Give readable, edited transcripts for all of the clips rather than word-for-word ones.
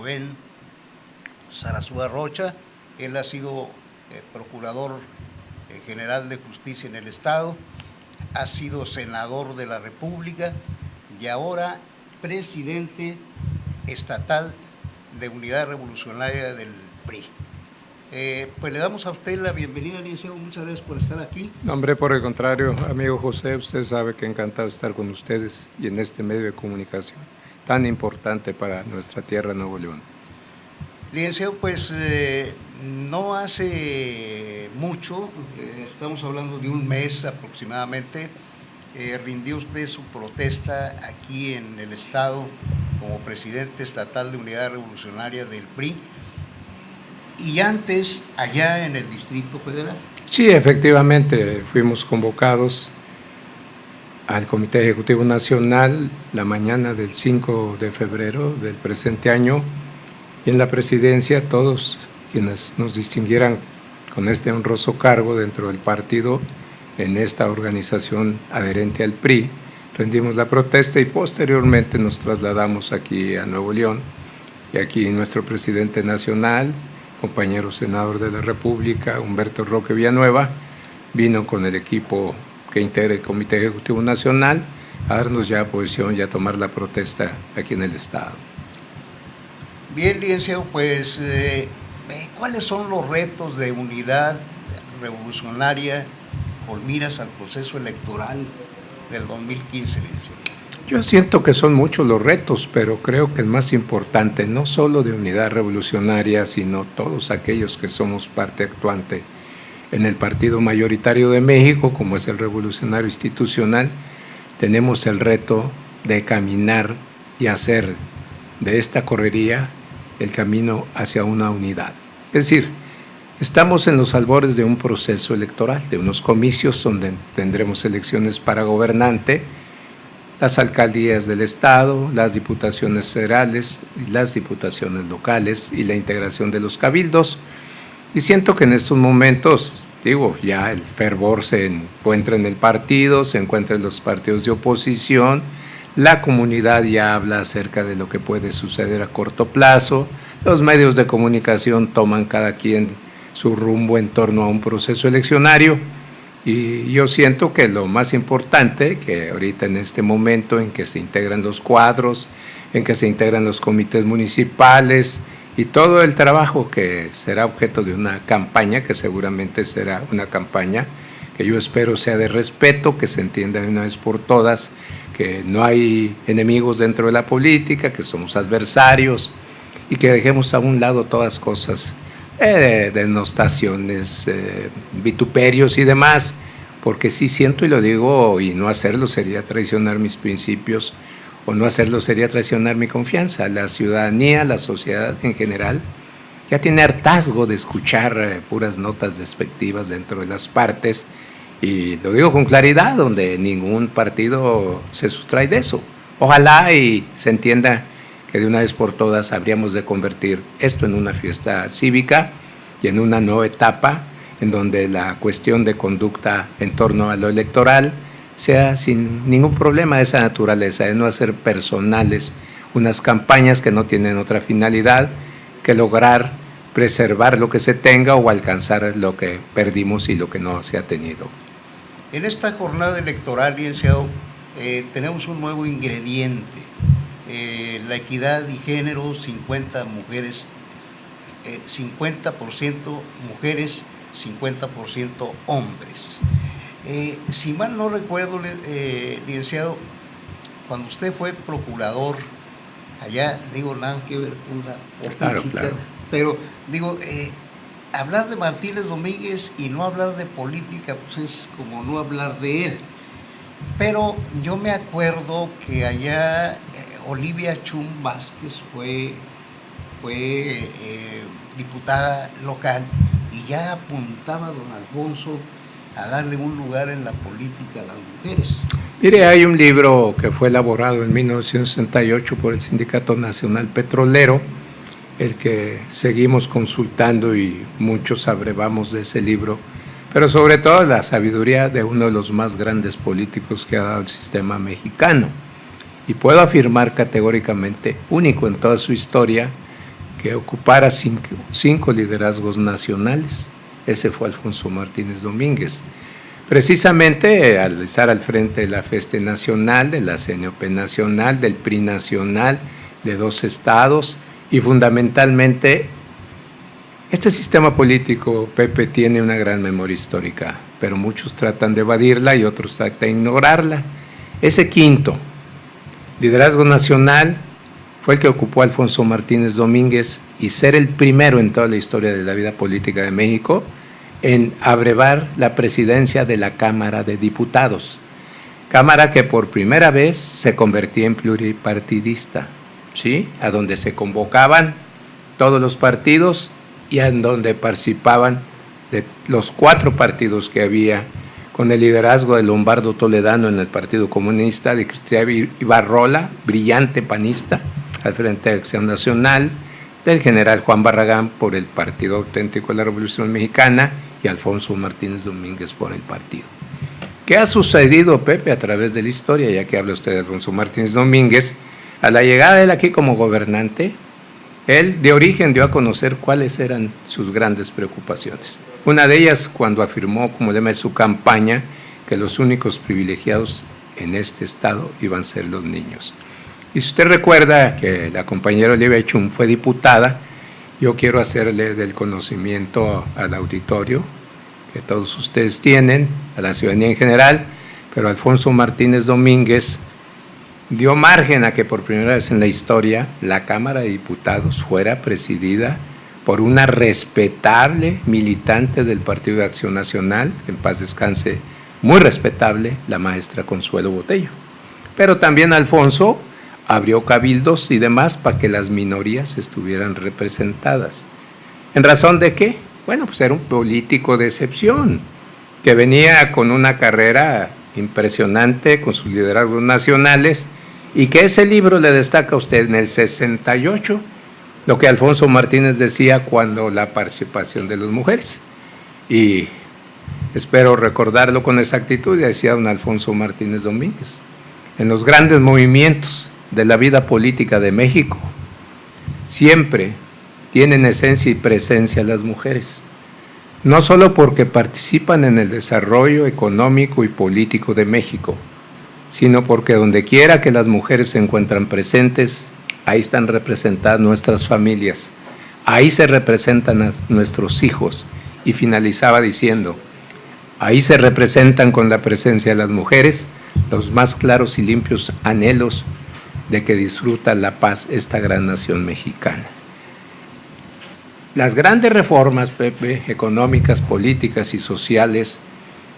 Rubén Sarasúa Rocha. Él ha sido procurador general de justicia en el Estado, ha sido senador de la República y ahora presidente estatal de Unidad Revolucionaria del PRI. Pues le damos a usted la bienvenida, licenciado. Muchas gracias por estar aquí. No, hombre, por el contrario, amigo José, usted sabe que encantado estar con ustedes y en este medio de comunicación tan importante para nuestra tierra, Nuevo León. Licenciado, pues no hace mucho, estamos hablando de un mes aproximadamente, rindió usted su protesta aquí en el Estado como presidente estatal de Unidad Revolucionaria del PRI, y antes allá en el Distrito Federal. Sí, efectivamente, fuimos convocados al Comité Ejecutivo Nacional la mañana del 5 de febrero del presente año, y en la presidencia todos quienes nos distinguieran con este honroso cargo dentro del partido en esta organización adherente al PRI, rendimos la protesta y posteriormente nos trasladamos aquí a Nuevo León, y aquí nuestro presidente nacional, compañero senador de la República, Humberto Roque Villanueva, vino con el equipo que integra el Comité Ejecutivo Nacional a darnos ya posición y a tomar la protesta aquí en el Estado. Bien, licenciado, pues, ¿cuáles son los retos de Unidad Revolucionaria con miras al proceso electoral del 2015, licenciado? Yo siento que son muchos los retos, pero creo que el más importante, no solo de Unidad Revolucionaria, sino todos aquellos que somos parte actuante en el partido mayoritario de México, como es el Revolucionario Institucional, tenemos el reto de caminar y hacer de esta correría el camino hacia una unidad. Es decir, estamos en los albores de un proceso electoral, de unos comicios donde tendremos elecciones para gobernante, las alcaldías del Estado, las diputaciones federales y las diputaciones locales y la integración de los cabildos. Y siento que en estos momentos, ya el fervor se encuentra en el partido, se encuentra en los partidos de oposición, la comunidad ya habla acerca de lo que puede suceder a corto plazo, los medios de comunicación toman cada quien su rumbo en torno a un proceso eleccionario. Y yo siento que lo más importante, que ahorita en este momento en que se integran los cuadros, en que se integran los comités municipales y todo el trabajo que será objeto de una campaña, que seguramente será una campaña que yo espero sea de respeto, que se entienda de una vez por todas, que no hay enemigos dentro de la política, que somos adversarios y que dejemos a un lado todas cosas denostaciones, vituperios y demás, porque sí siento y lo digo, y no hacerlo sería traicionar mis principios, o no hacerlo sería traicionar mi confianza. La ciudadanía, la sociedad en general, ya tiene hartazgo de escuchar puras notas despectivas dentro de las partes, y lo digo con claridad, donde ningún partido se sustrae de eso. Ojalá y se entienda que de una vez por todas habríamos de convertir esto en una fiesta cívica y en una nueva etapa en donde la cuestión de conducta en torno a lo electoral sea sin ningún problema de esa naturaleza, de no hacer personales unas campañas que no tienen otra finalidad que lograr preservar lo que se tenga o alcanzar lo que perdimos y lo que no se ha tenido. En esta jornada electoral, licenciado, tenemos un nuevo ingrediente. La equidad y género, 50 mujeres, 50% mujeres, 50% hombres. Si mal no recuerdo, licenciado, cuando usted fue procurador allá, nada que ver con la política, claro. Pero hablar de Martínez Domínguez y no hablar de política, pues es como no hablar de él. Pero yo me acuerdo que allá Olivia Chum Vázquez fue diputada local y ya apuntaba a don Alfonso a darle un lugar en la política a las mujeres. Mire, hay un libro que fue elaborado en 1968 por el Sindicato Nacional Petrolero, el que seguimos consultando y muchos abrevamos de ese libro, pero sobre todo la sabiduría de uno de los más grandes políticos que ha dado el sistema mexicano. Y puedo afirmar categóricamente, único en toda su historia, que ocupara cinco liderazgos nacionales. Ese fue Alfonso Martínez Domínguez. Precisamente al estar al frente de la FESTE Nacional, de la CNOP Nacional, del PRI Nacional, de 2 estados, y fundamentalmente este sistema político, Pepe, tiene una gran memoria histórica, pero muchos tratan de evadirla y otros tratan de ignorarla. Ese quinto liderazgo nacional fue el que ocupó Alfonso Martínez Domínguez, y ser el primero en toda la historia de la vida política de México en abrevar la presidencia de la Cámara de Diputados, Cámara que por primera vez se convertía en pluripartidista, ¿sí? A donde se convocaban todos los partidos y en donde participaban de los 4 partidos que había, con el liderazgo de Lombardo Toledano en el Partido Comunista, de Cristian Ibarrola, brillante panista, al Frente de Acción Nacional, del general Juan Barragán por el Partido Auténtico de la Revolución Mexicana y Alfonso Martínez Domínguez por el partido. ¿Qué ha sucedido, Pepe, a través de la historia? Ya que habla usted de Alfonso Martínez Domínguez, a la llegada de él aquí como gobernante, él de origen dio a conocer cuáles eran sus grandes preocupaciones. Una de ellas cuando afirmó como lema de su campaña que los únicos privilegiados en este estado iban a ser los niños. Y si usted recuerda que la compañera Olivia Chum fue diputada, yo quiero hacerle del conocimiento al auditorio que todos ustedes tienen, a la ciudadanía en general, pero Alfonso Martínez Domínguez dio margen a que por primera vez en la historia la Cámara de Diputados fuera presidida por una respetable militante del Partido de Acción Nacional, en paz descanse, muy respetable, la maestra Consuelo Botello. Pero también Alfonso abrió cabildos y demás para que las minorías estuvieran representadas. ¿En razón de qué? Bueno, pues era un político de excepción, que venía con una carrera impresionante, con sus liderazgos nacionales, y que ese libro le destaca a usted en el 68, lo que Alfonso Martínez decía cuando la participación de las mujeres. Y espero recordarlo con exactitud, decía don Alfonso Martínez Domínguez, en los grandes movimientos de la vida política de México, siempre tienen esencia y presencia las mujeres, no solo porque participan en el desarrollo económico y político de México, sino porque donde quiera que las mujeres se encuentran presentes, ahí están representadas nuestras familias, ahí se representan a nuestros hijos, y finalizaba diciendo, ahí se representan con la presencia de las mujeres los más claros y limpios anhelos de que disfruta la paz esta gran nación mexicana. Las grandes reformas, Pepe, económicas, políticas y sociales,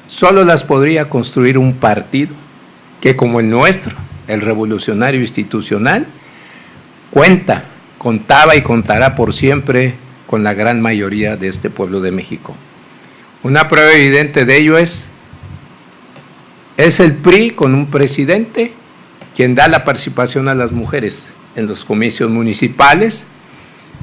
solo las podría construir un partido que, como el nuestro, el Revolucionario Institucional, contaba y contará por siempre con la gran mayoría de este pueblo de México. Una prueba evidente de ello es el PRI con un presidente quien da la participación a las mujeres en los comicios municipales,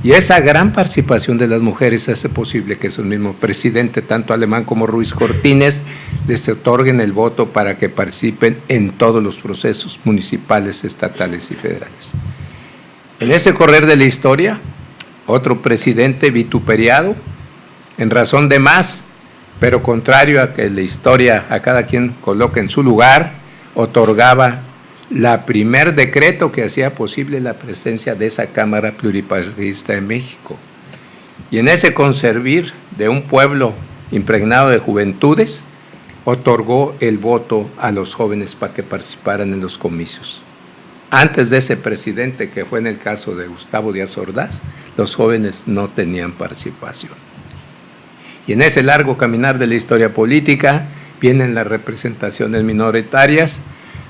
y esa gran participación de las mujeres hace posible que su mismo presidente, tanto Alemán como Ruiz Cortines, les otorguen el voto para que participen en todos los procesos municipales, estatales y federales. En ese correr de la historia, otro presidente vituperiado, en razón de más, pero contrario a que la historia a cada quien coloque en su lugar, otorgaba la primer decreto que hacía posible la presencia de esa Cámara Pluripartidista de México. Y en ese conservir de un pueblo impregnado de juventudes, otorgó el voto a los jóvenes para que participaran en los comicios. Antes de ese presidente, que fue en el caso de Gustavo Díaz Ordaz, los jóvenes no tenían participación. Y en ese largo caminar de la historia política vienen las representaciones minoritarias,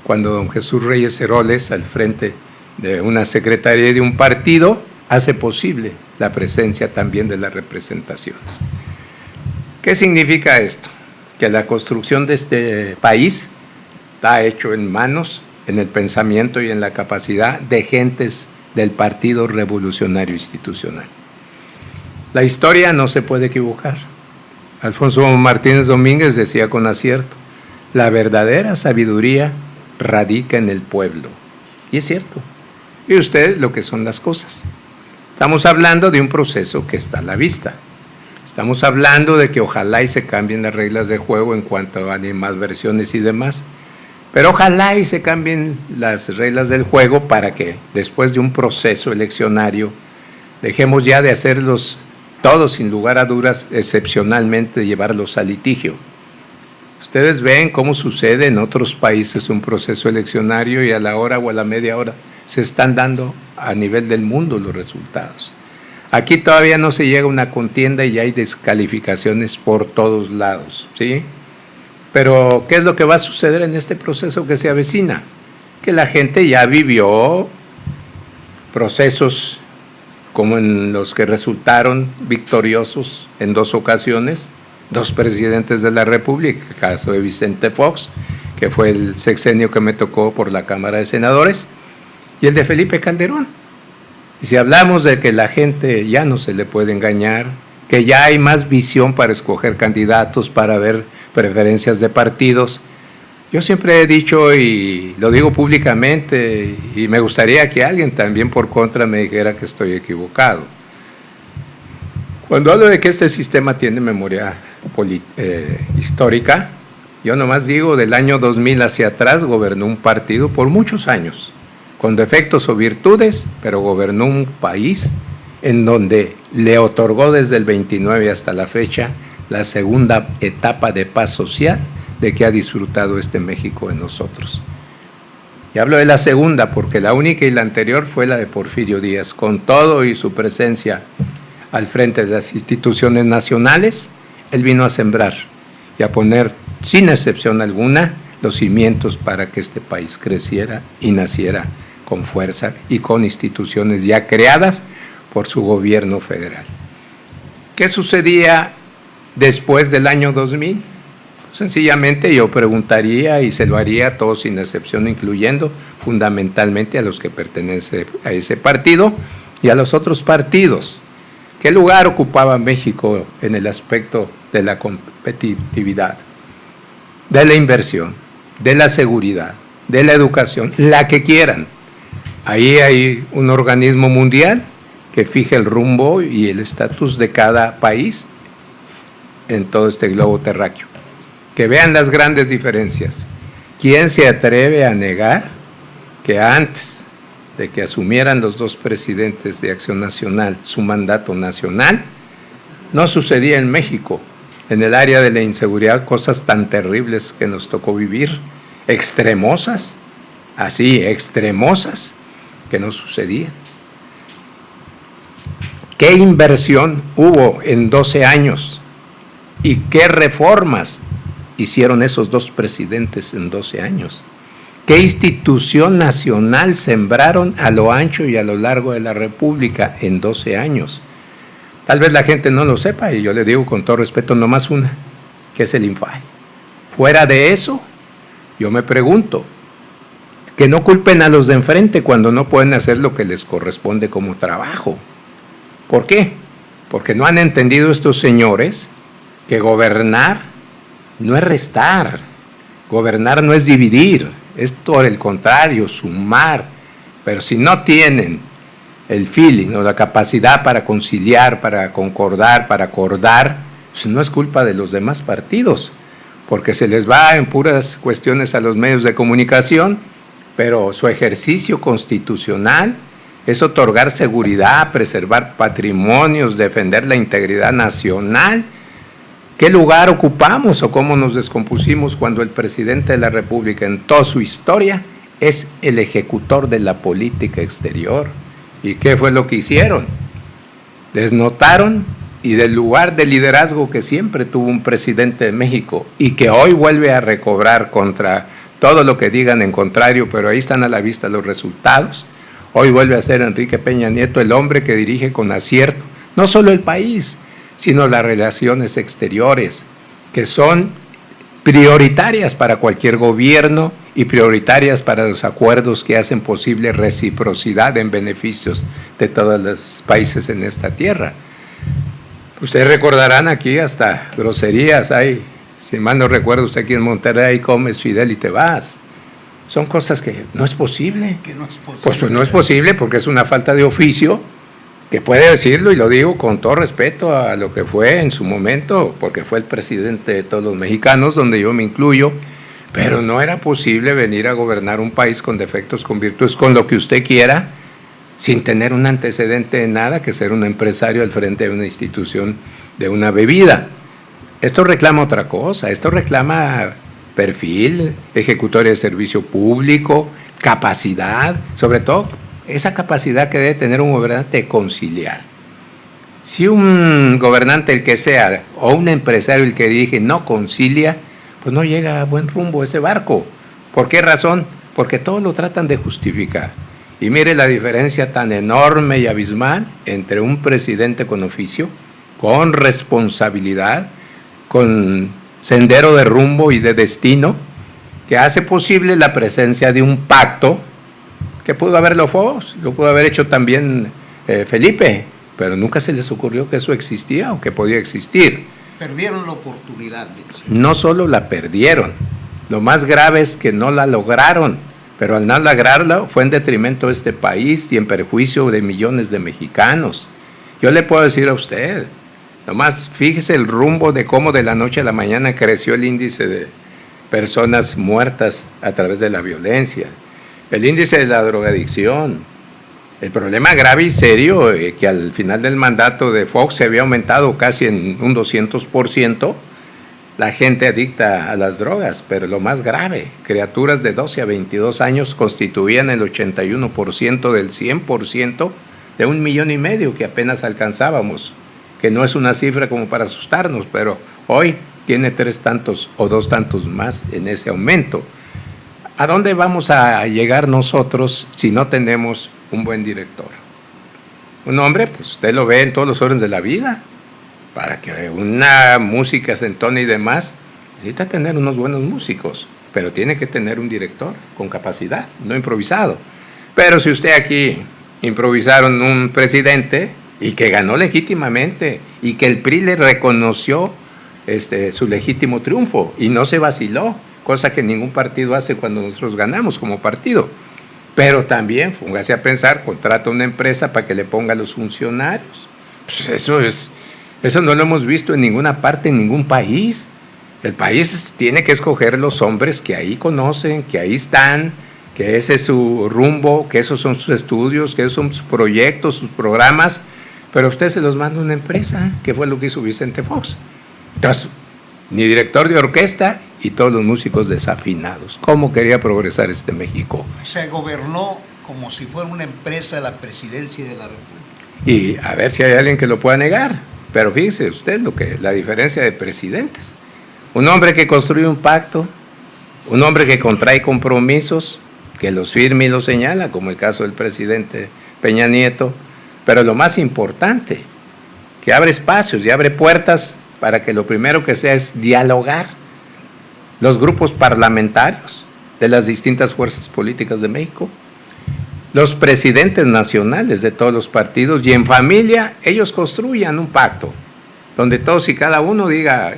cuando don Jesús Reyes Heroles, al frente de una secretaría de un partido, hace posible la presencia también de las representaciones. ¿Qué significa esto? Que la construcción de este país está hecho en manos, en el pensamiento y en la capacidad de gentes del Partido Revolucionario Institucional. La historia no se puede equivocar. Alfonso Martínez Domínguez decía con acierto, la verdadera sabiduría radica en el pueblo. Y es cierto. Y usted lo que son las cosas. Estamos hablando de un proceso que está a la vista. Estamos hablando de que ojalá y se cambien las reglas de juego en cuanto a animadversiones y demás. Pero ojalá y se cambien las reglas del juego para que después de un proceso eleccionario dejemos ya de hacerlos todos sin lugar a dudas, excepcionalmente llevarlos a litigio. Ustedes ven cómo sucede en otros países un proceso eleccionario y a la hora o a la media hora se están dando a nivel del mundo los resultados. Aquí todavía no se llega a una contienda y ya hay descalificaciones por todos lados, ¿sí? Pero, ¿qué es lo que va a suceder en este proceso que se avecina? Que la gente ya vivió procesos como en los que resultaron victoriosos en 2 ocasiones, 2 presidentes de la República, el caso de Vicente Fox, que fue el sexenio que me tocó por la Cámara de Senadores, y el de Felipe Calderón. Y si hablamos de que la gente ya no se le puede engañar, que ya hay más visión para escoger candidatos, para ver preferencias de partidos, yo siempre he dicho y lo digo públicamente y me gustaría que alguien también por contra me dijera que estoy equivocado. Cuando hablo de que este sistema tiene memoria histórica, yo nomás digo del año 2000 hacia atrás gobernó un partido por muchos años, con defectos o virtudes, pero gobernó un país en donde le otorgó desde el 29 hasta la fecha la segunda etapa de paz social de que ha disfrutado este México en nosotros. Y hablo de la segunda porque la única y la anterior fue la de Porfirio Díaz, con todo y su presencia al frente de las instituciones nacionales, él vino a sembrar y a poner, sin excepción alguna, los cimientos para que este país creciera y naciera con fuerza y con instituciones ya creadas por su gobierno federal. ¿Qué sucedía después del año 2000? Sencillamente yo preguntaría y se lo haría a todos sin excepción, incluyendo fundamentalmente a los que pertenecen a ese partido y a los otros partidos. ¿Qué lugar ocupaba México en el aspecto de la competitividad, de la inversión, de la seguridad, de la educación, la que quieran? Ahí hay un organismo mundial que fija el rumbo y el estatus de cada país en todo este globo terráqueo. Que vean las grandes diferencias. ¿Quién se atreve a negar que antes de que asumieran los 2 presidentes de Acción Nacional su mandato nacional, no sucedía en México, en el área de la inseguridad, cosas tan terribles que nos tocó vivir, extremosas, así, extremosas, que no sucedían? ¿Qué inversión hubo en 12 años? ¿Y qué reformas hicieron esos 2 presidentes en 12 años? ¿Qué institución nacional sembraron a lo ancho y a lo largo de la República en 12 años? Tal vez la gente no lo sepa y yo le digo con todo respeto nomás una, que es el INFAE. Fuera de eso, yo me pregunto, que no culpen a los de enfrente cuando no pueden hacer lo que les corresponde como trabajo. ¿Por qué? Porque no han entendido estos señores que gobernar no es restar, gobernar no es dividir, es por el contrario, sumar. Pero si no tienen el feeling o la capacidad para conciliar, para concordar, para acordar, pues no es culpa de los demás partidos, porque se les va en puras cuestiones a los medios de comunicación, pero su ejercicio constitucional es otorgar seguridad, preservar patrimonios, defender la integridad nacional. ¿Qué lugar ocupamos o cómo nos descompusimos cuando el presidente de la República en toda su historia es el ejecutor de la política exterior? ¿Y qué fue lo que hicieron? Desnotaron y del lugar de liderazgo que siempre tuvo un presidente de México y que hoy vuelve a recobrar contra todo lo que digan en contrario, pero ahí están a la vista los resultados. Hoy vuelve a ser Enrique Peña Nieto el hombre que dirige con acierto no solo el país, sino las relaciones exteriores, que son prioritarias para cualquier gobierno y prioritarias para los acuerdos que hacen posible reciprocidad en beneficios de todos los países en esta tierra. Ustedes recordarán aquí hasta groserías hay, si mal no recuerdo, usted aquí en Monterrey comes Fidel y te vas. Son cosas que no es posible. Que no es posible. Pues no es posible porque es una falta de oficio que puede decirlo, y lo digo con todo respeto a lo que fue en su momento, porque fue el presidente de todos los mexicanos, donde yo me incluyo, pero no era posible venir a gobernar un país con defectos, con virtudes, con lo que usted quiera, sin tener un antecedente de nada, que ser un empresario al frente de una institución de una bebida. Esto reclama otra cosa, esto reclama perfil, ejecutoria de servicio público, capacidad, sobre todo esa capacidad que debe tener un gobernante de conciliar. Si un gobernante, el que sea, o un empresario, el que dirige, no concilia, pues no llega a buen rumbo ese barco. ¿Por qué razón? Porque todos lo tratan de justificar. Y mire la diferencia tan enorme y abismal entre un presidente con oficio, con responsabilidad, con sendero de rumbo y de destino, que hace posible la presencia de un pacto que pudo haberlo Fox, lo pudo haber hecho también Felipe, pero nunca se les ocurrió que eso existía o que podía existir. Perdieron la oportunidad. No solo la perdieron, lo más grave es que no la lograron, pero al no lograrla fue en detrimento de este país y en perjuicio de millones de mexicanos. Yo le puedo decir a usted, nomás fíjese el rumbo de cómo de la noche a la mañana creció el índice de personas muertas a través de la violencia, el índice de la drogadicción, el problema grave y serio que al final del mandato de Fox se había aumentado casi en un 200% la gente adicta a las drogas, pero lo más grave, criaturas de 12 a 22 años constituían el 81% del 100% de 1,5 millones que apenas alcanzábamos, que no es una cifra como para asustarnos, pero hoy tiene 3 tantos o 2 tantos más en ese aumento. ¿A dónde vamos a llegar nosotros si no tenemos un buen director? Un hombre, pues usted lo ve en todos los órdenes de la vida. Para que una música se entone y demás, necesita tener unos buenos músicos, pero tiene que tener un director con capacidad, no improvisado. Pero si usted aquí improvisaron un presidente y que ganó legítimamente y que el PRI le reconoció su legítimo triunfo y no se vaciló, cosa que ningún partido hace cuando nosotros ganamos como partido. Pero también, póngase a pensar, contrata una empresa para que le ponga a los funcionarios. Pues eso no lo hemos visto en ninguna parte, en ningún país. El país tiene que escoger los hombres que ahí conocen, que ahí están, que ese es su rumbo, que esos son sus estudios, que esos son sus proyectos, sus programas, pero a usted se los manda una empresa, que fue lo que hizo Vicente Fox. Entonces, ni director de orquesta y todos los músicos desafinados. ¿Cómo quería progresar México? Se gobernó como si fuera una empresa de la presidencia y de la República. Y a ver si hay alguien que lo pueda negar. Pero fíjese usted la diferencia de presidentes. Un hombre que construye un pacto, un hombre que contrae compromisos, que los firma y los señala, como el caso del presidente Peña Nieto, pero lo más importante, que abre espacios y abre puertas para que lo primero que sea es dialogar. Los grupos parlamentarios de las distintas fuerzas políticas de México, los presidentes nacionales de todos los partidos, y en familia ellos construyan un pacto donde todos y cada uno diga,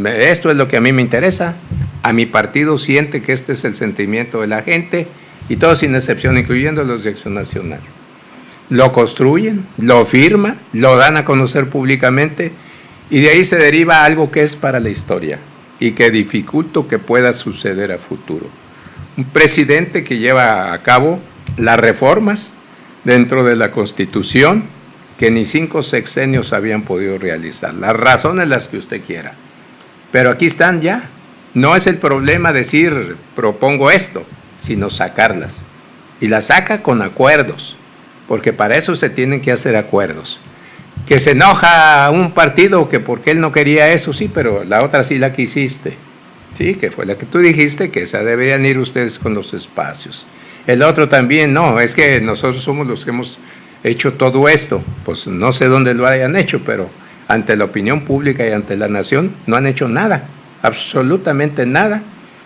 esto es lo que a mí me interesa, a mi partido siente que este es el sentimiento de la gente, y todos sin excepción, incluyendo los de Acción Nacional. Lo construyen, lo firman, lo dan a conocer públicamente, y de ahí se deriva algo que es para la historia y que dificulta que pueda suceder a futuro. Un presidente que lleva a cabo las reformas dentro de la Constitución que ni 5 sexenios habían podido realizar. Las razones las que usted quiera. Pero aquí están ya. No es el problema decir, propongo esto, sino sacarlas. Y las saca con acuerdos, porque para eso se tienen que hacer acuerdos. Que se enoja un partido que porque él no quería eso, sí, pero la otra sí la quisiste. Sí, que fue la que tú dijiste, que esa deberían ir ustedes con los espacios. El otro también, no, es que nosotros somos los que hemos hecho todo esto. Pues no sé dónde lo hayan hecho, pero ante la opinión pública y ante la nación no han hecho nada, absolutamente nada,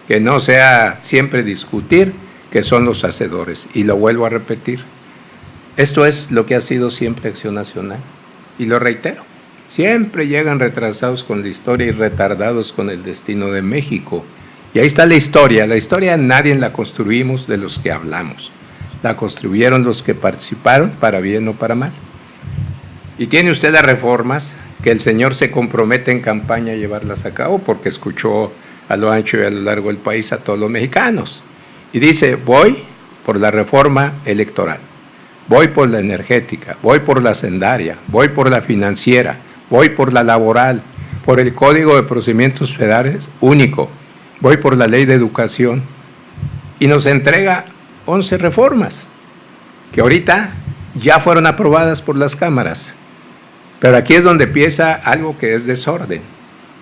que no sea siempre discutir que son los hacedores. Y lo vuelvo a repetir, esto es lo que ha sido siempre Acción Nacional. Y lo reitero, siempre llegan retrasados con la historia y retardados con el destino de México. Y ahí está la historia nadie la construimos de los que hablamos, la construyeron los que participaron, para bien o para mal. Y tiene usted las reformas que el señor se compromete en campaña a llevarlas a cabo porque escuchó a lo ancho y a lo largo del país a todos los mexicanos. Y dice, voy por la reforma electoral, voy por la energética, voy por la hacendaria, voy por la financiera, voy por la laboral, por el Código de Procedimientos Federales único, voy por la Ley de Educación. Y nos entrega 11 reformas que ahorita ya fueron aprobadas por las cámaras. Pero aquí es donde empieza algo que es desorden.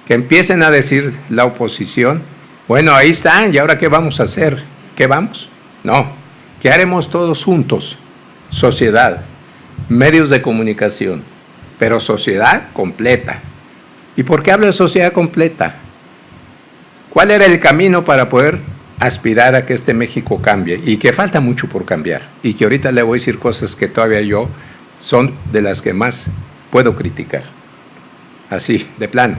Que empiecen a decir la oposición, bueno, ahí están, ¿y ahora qué vamos a hacer? ¿Qué vamos? No, ¿qué haremos todos juntos? Sociedad, medios de comunicación, pero sociedad completa. ¿Y por qué hablo de sociedad completa? ¿Cuál era el camino para poder aspirar a que este México cambie? Y que falta mucho por cambiar. Y que ahorita le voy a decir cosas que todavía yo son de las que más puedo criticar. Así, de plano.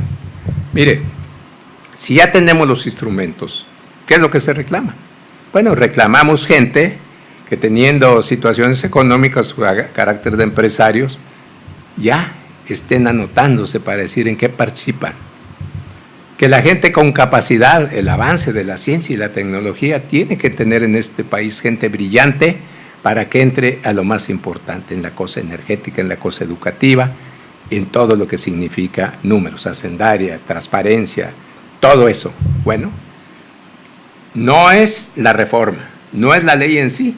Mire, si ya tenemos los instrumentos, ¿qué es lo que se reclama? Bueno, reclamamos gente que teniendo situaciones económicas o carácter de empresarios, ya estén anotándose para decir en qué participan. Que la gente con capacidad, el avance de la ciencia y la tecnología, tiene que tener en este país gente brillante para que entre a lo más importante, en la cosa energética, en la cosa educativa, en todo lo que significa números, hacendaria, transparencia, todo eso. Bueno, no es la reforma, no es la ley en sí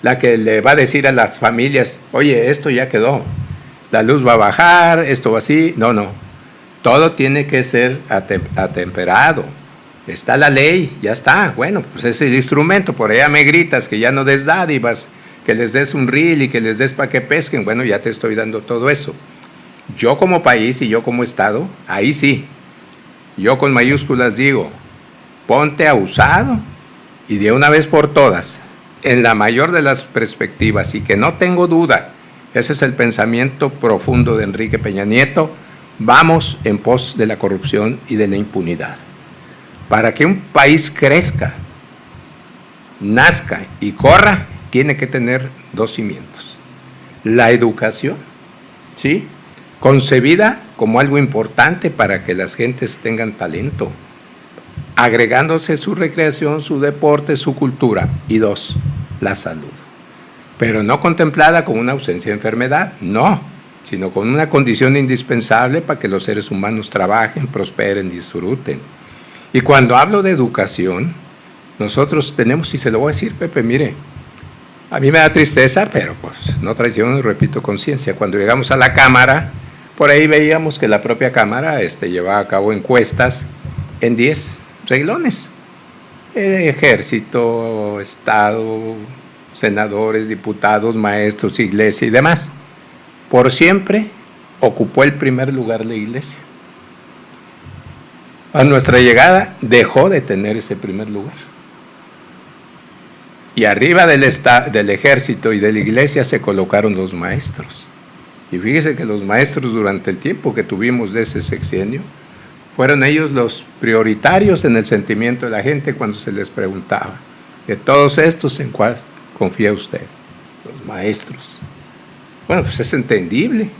la que le va a decir a las familias, oye, esto ya quedó, la luz va a bajar, esto va así. No, no, todo tiene que ser atemperado. Está la ley, ya está. Bueno, pues es el instrumento. Por allá me gritas que ya no des dádivas, que les des un reel y que les des para que pesquen. Bueno, ya te estoy dando todo eso. Yo como país y yo como Estado, ahí sí. Yo con mayúsculas digo, ponte abusado y de una vez por todas, en la mayor de las perspectivas, y que no tengo duda, ese es el pensamiento profundo de Enrique Peña Nieto, vamos en pos de la corrupción y de la impunidad. Para que un país crezca, nazca y corra, tiene que tener dos cimientos. La educación, ¿sí?, concebida como algo importante para que las gentes tengan talento, agregándose su recreación, su deporte, su cultura. Y dos, la salud. Pero no contemplada como una ausencia de enfermedad, no, sino con una condición indispensable para que los seres humanos trabajen, prosperen, disfruten. Y cuando hablo de educación, nosotros tenemos, y se lo voy a decir, Pepe, mire, a mí me da tristeza, pero pues no traiciono, repito, conciencia. Cuando llegamos a la Cámara, por ahí veíamos que la propia Cámara llevaba a cabo encuestas en 10 renglones. Ejército, Estado, senadores, diputados, maestros, iglesia y demás. Por siempre ocupó el primer lugar la iglesia. A nuestra llegada dejó de tener ese primer lugar. Y arriba del ejército y de la iglesia se colocaron los maestros. Y fíjese que los maestros durante el tiempo que tuvimos de ese sexenio, fueron ellos los prioritarios en el sentimiento de la gente cuando se les preguntaba, de todos estos, ¿en cuál confía usted? Los maestros. Bueno, pues es entendible.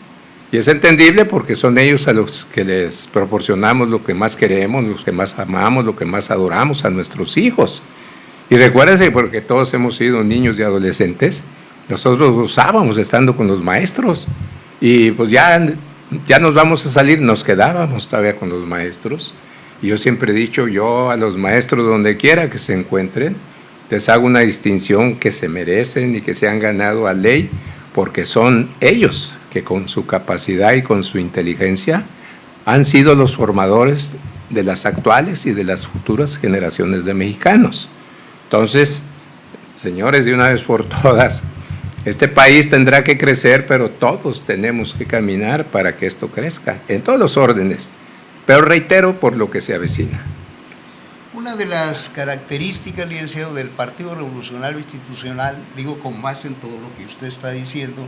Y es entendible porque son ellos a los que les proporcionamos lo que más queremos, los que más amamos, lo que más adoramos, a nuestros hijos. Y recuérdense, porque todos hemos sido niños y adolescentes, nosotros gozábamos estando con los maestros. Y pues ya nos vamos a salir, nos quedábamos todavía con los maestros. Y yo siempre he dicho, yo a los maestros donde quiera que se encuentren, les hago una distinción que se merecen y que se han ganado a ley, porque son ellos que con su capacidad y con su inteligencia han sido los formadores de las actuales y de las futuras generaciones de mexicanos. Entonces, señores, de una vez por todas, este país tendrá que crecer, pero todos tenemos que caminar para que esto crezca, en todos los órdenes, pero reitero, por lo que se avecina. Una de las características, licenciado, del Partido Revolucionario Institucional, digo con base en todo lo que usted está diciendo,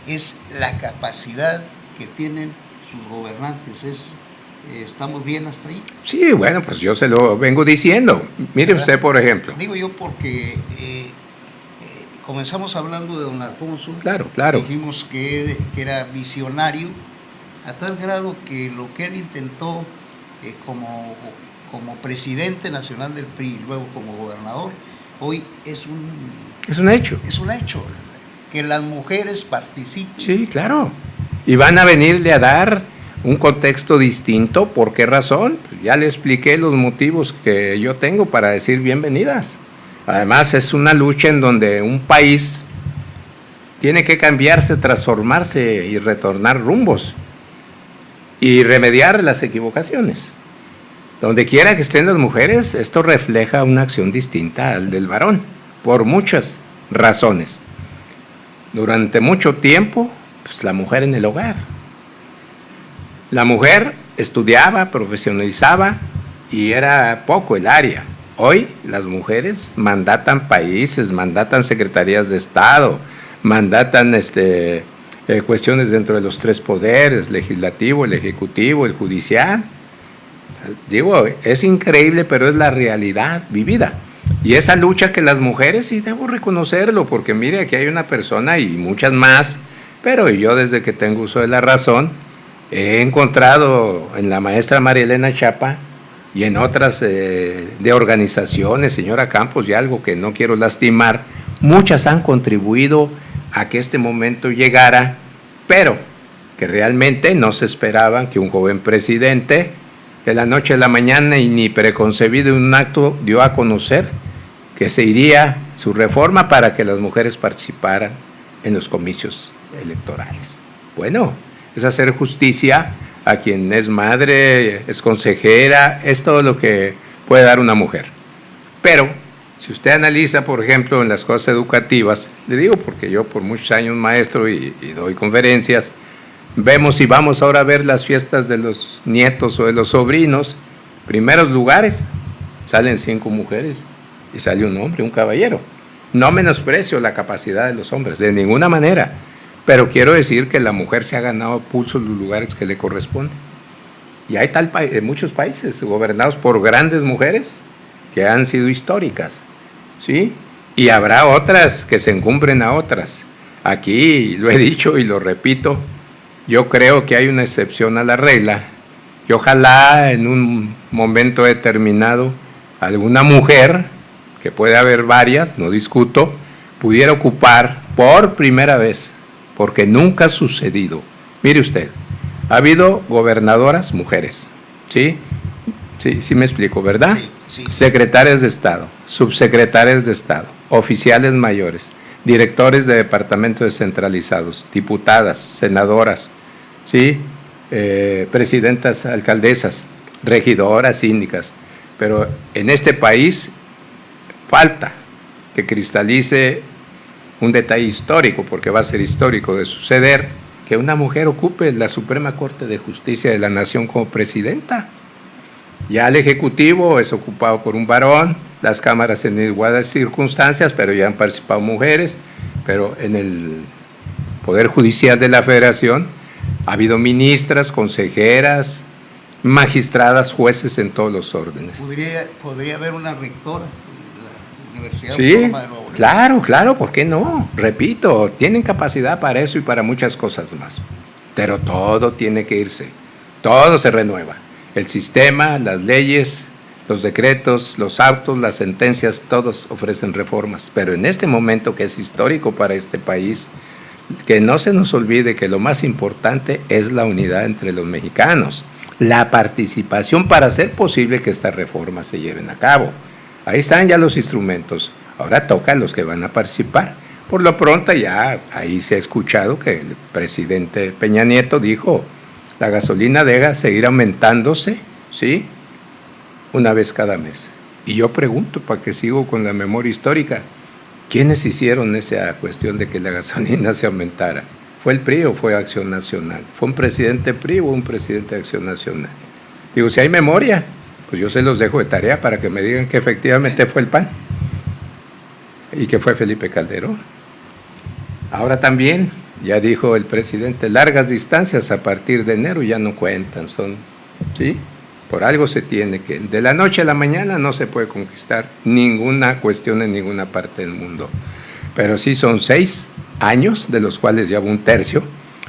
es la capacidad que tienen sus gobernantes. ¿Estamos bien hasta ahí? Sí, bueno, pues yo se lo vengo diciendo. Mire usted, por ejemplo. Digo yo porque comenzamos hablando de don Alfonso. Claro, claro. Dijimos que era visionario, a tal grado que lo que él intentó como presidente nacional del PRI y luego como gobernador, hoy es un hecho. Es un hecho, que las mujeres participen. Sí, claro. Y van a venirle a dar un contexto distinto. ¿Por qué razón? Pues ya le expliqué los motivos que yo tengo para decir bienvenidas. Además, es una lucha en donde un país tiene que cambiarse, transformarse y retornar rumbos y remediar las equivocaciones. Donde quiera que estén las mujeres, esto refleja una acción distinta al del varón, por muchas razones. Durante mucho tiempo, pues la mujer en el hogar. La mujer estudiaba, profesionalizaba y era poco el área. Hoy las mujeres mandatan países, mandatan secretarías de Estado, mandatan cuestiones dentro de los tres poderes, legislativo, el ejecutivo, el judicial. Digo, es increíble, pero es la realidad vivida. Y esa lucha que las mujeres, y debo reconocerlo, porque mire, aquí hay una persona y muchas más, pero yo desde que tengo uso de la razón, he encontrado en la maestra María Elena Chapa y en otras de organizaciones, señora Campos, y algo que no quiero lastimar, muchas han contribuido a que este momento llegara, pero que realmente no se esperaban que un joven presidente de la noche a la mañana y ni preconcebido en un acto dio a conocer que se iría su reforma para que las mujeres participaran en los comicios electorales. Bueno, es hacer justicia a quien es madre, es consejera, es todo lo que puede dar una mujer. Pero si usted analiza, por ejemplo, en las cosas educativas, le digo porque yo por muchos años maestro y doy conferencias, vemos y vamos ahora a ver las fiestas de los nietos o de los sobrinos, primeros lugares, salen 5 mujeres y sale un hombre, un caballero. No menosprecio la capacidad de los hombres, de ninguna manera, pero quiero decir que la mujer se ha ganado a pulso los lugares que le corresponden. Y hay en muchos países gobernados por grandes mujeres que han sido históricas, ¿sí? Y habrá otras que se encumbren a otras. Aquí lo he dicho y lo repito, yo creo que hay una excepción a la regla, y ojalá en un momento determinado alguna mujer, que puede haber varias, no discuto, pudiera ocupar por primera vez, porque nunca ha sucedido. Mire usted, ha habido gobernadoras mujeres, ¿sí? Sí me explico, ¿verdad? Sí. Secretarias de Estado, subsecretarias de Estado, oficiales mayores, directores de departamentos descentralizados, diputadas, senadoras, ¿sí? Presidentas, alcaldesas, regidoras, síndicas. Pero en este país falta que cristalice un detalle histórico, porque va a ser histórico de suceder, que una mujer ocupe la Suprema Corte de Justicia de la Nación como presidenta. Ya el Ejecutivo es ocupado por un varón, las cámaras en iguales circunstancias, pero ya han participado mujeres, pero en el Poder Judicial de la Federación ha habido ministras, consejeras, magistradas, jueces en todos los órdenes. ¿Podría haber una rectora en la Universidad Autónoma de Nuevo León? Claro, ¿por qué no? Repito, tienen capacidad para eso y para muchas cosas más. Pero todo tiene que irse, todo se renueva. El sistema, las leyes, los decretos, los autos, las sentencias, todos ofrecen reformas. Pero en este momento que es histórico para este país, que no se nos olvide que lo más importante es la unidad entre los mexicanos, la participación para hacer posible que estas reformas se lleven a cabo. Ahí están ya los instrumentos, ahora toca a los que van a participar. Por lo pronto ya ahí se ha escuchado que el presidente Peña Nieto dijo, la gasolina debe seguir aumentándose, ¿sí? Una vez cada mes. Y yo pregunto, para que sigo con la memoria histórica, ¿quiénes hicieron esa cuestión de que la gasolina se aumentara? ¿Fue el PRI o fue Acción Nacional? ¿Fue un presidente PRI o un presidente de Acción Nacional? Digo, si hay memoria, pues yo se los dejo de tarea para que me digan que efectivamente fue el PAN y que fue Felipe Calderón. Ahora también, ya dijo el presidente, largas distancias a partir de enero ya no cuentan, son, ¿sí? Por algo se tiene que, de la noche a la mañana no se puede conquistar ninguna cuestión en ninguna parte del mundo. pero sí son 6 años, de los cuales lleva un tercio,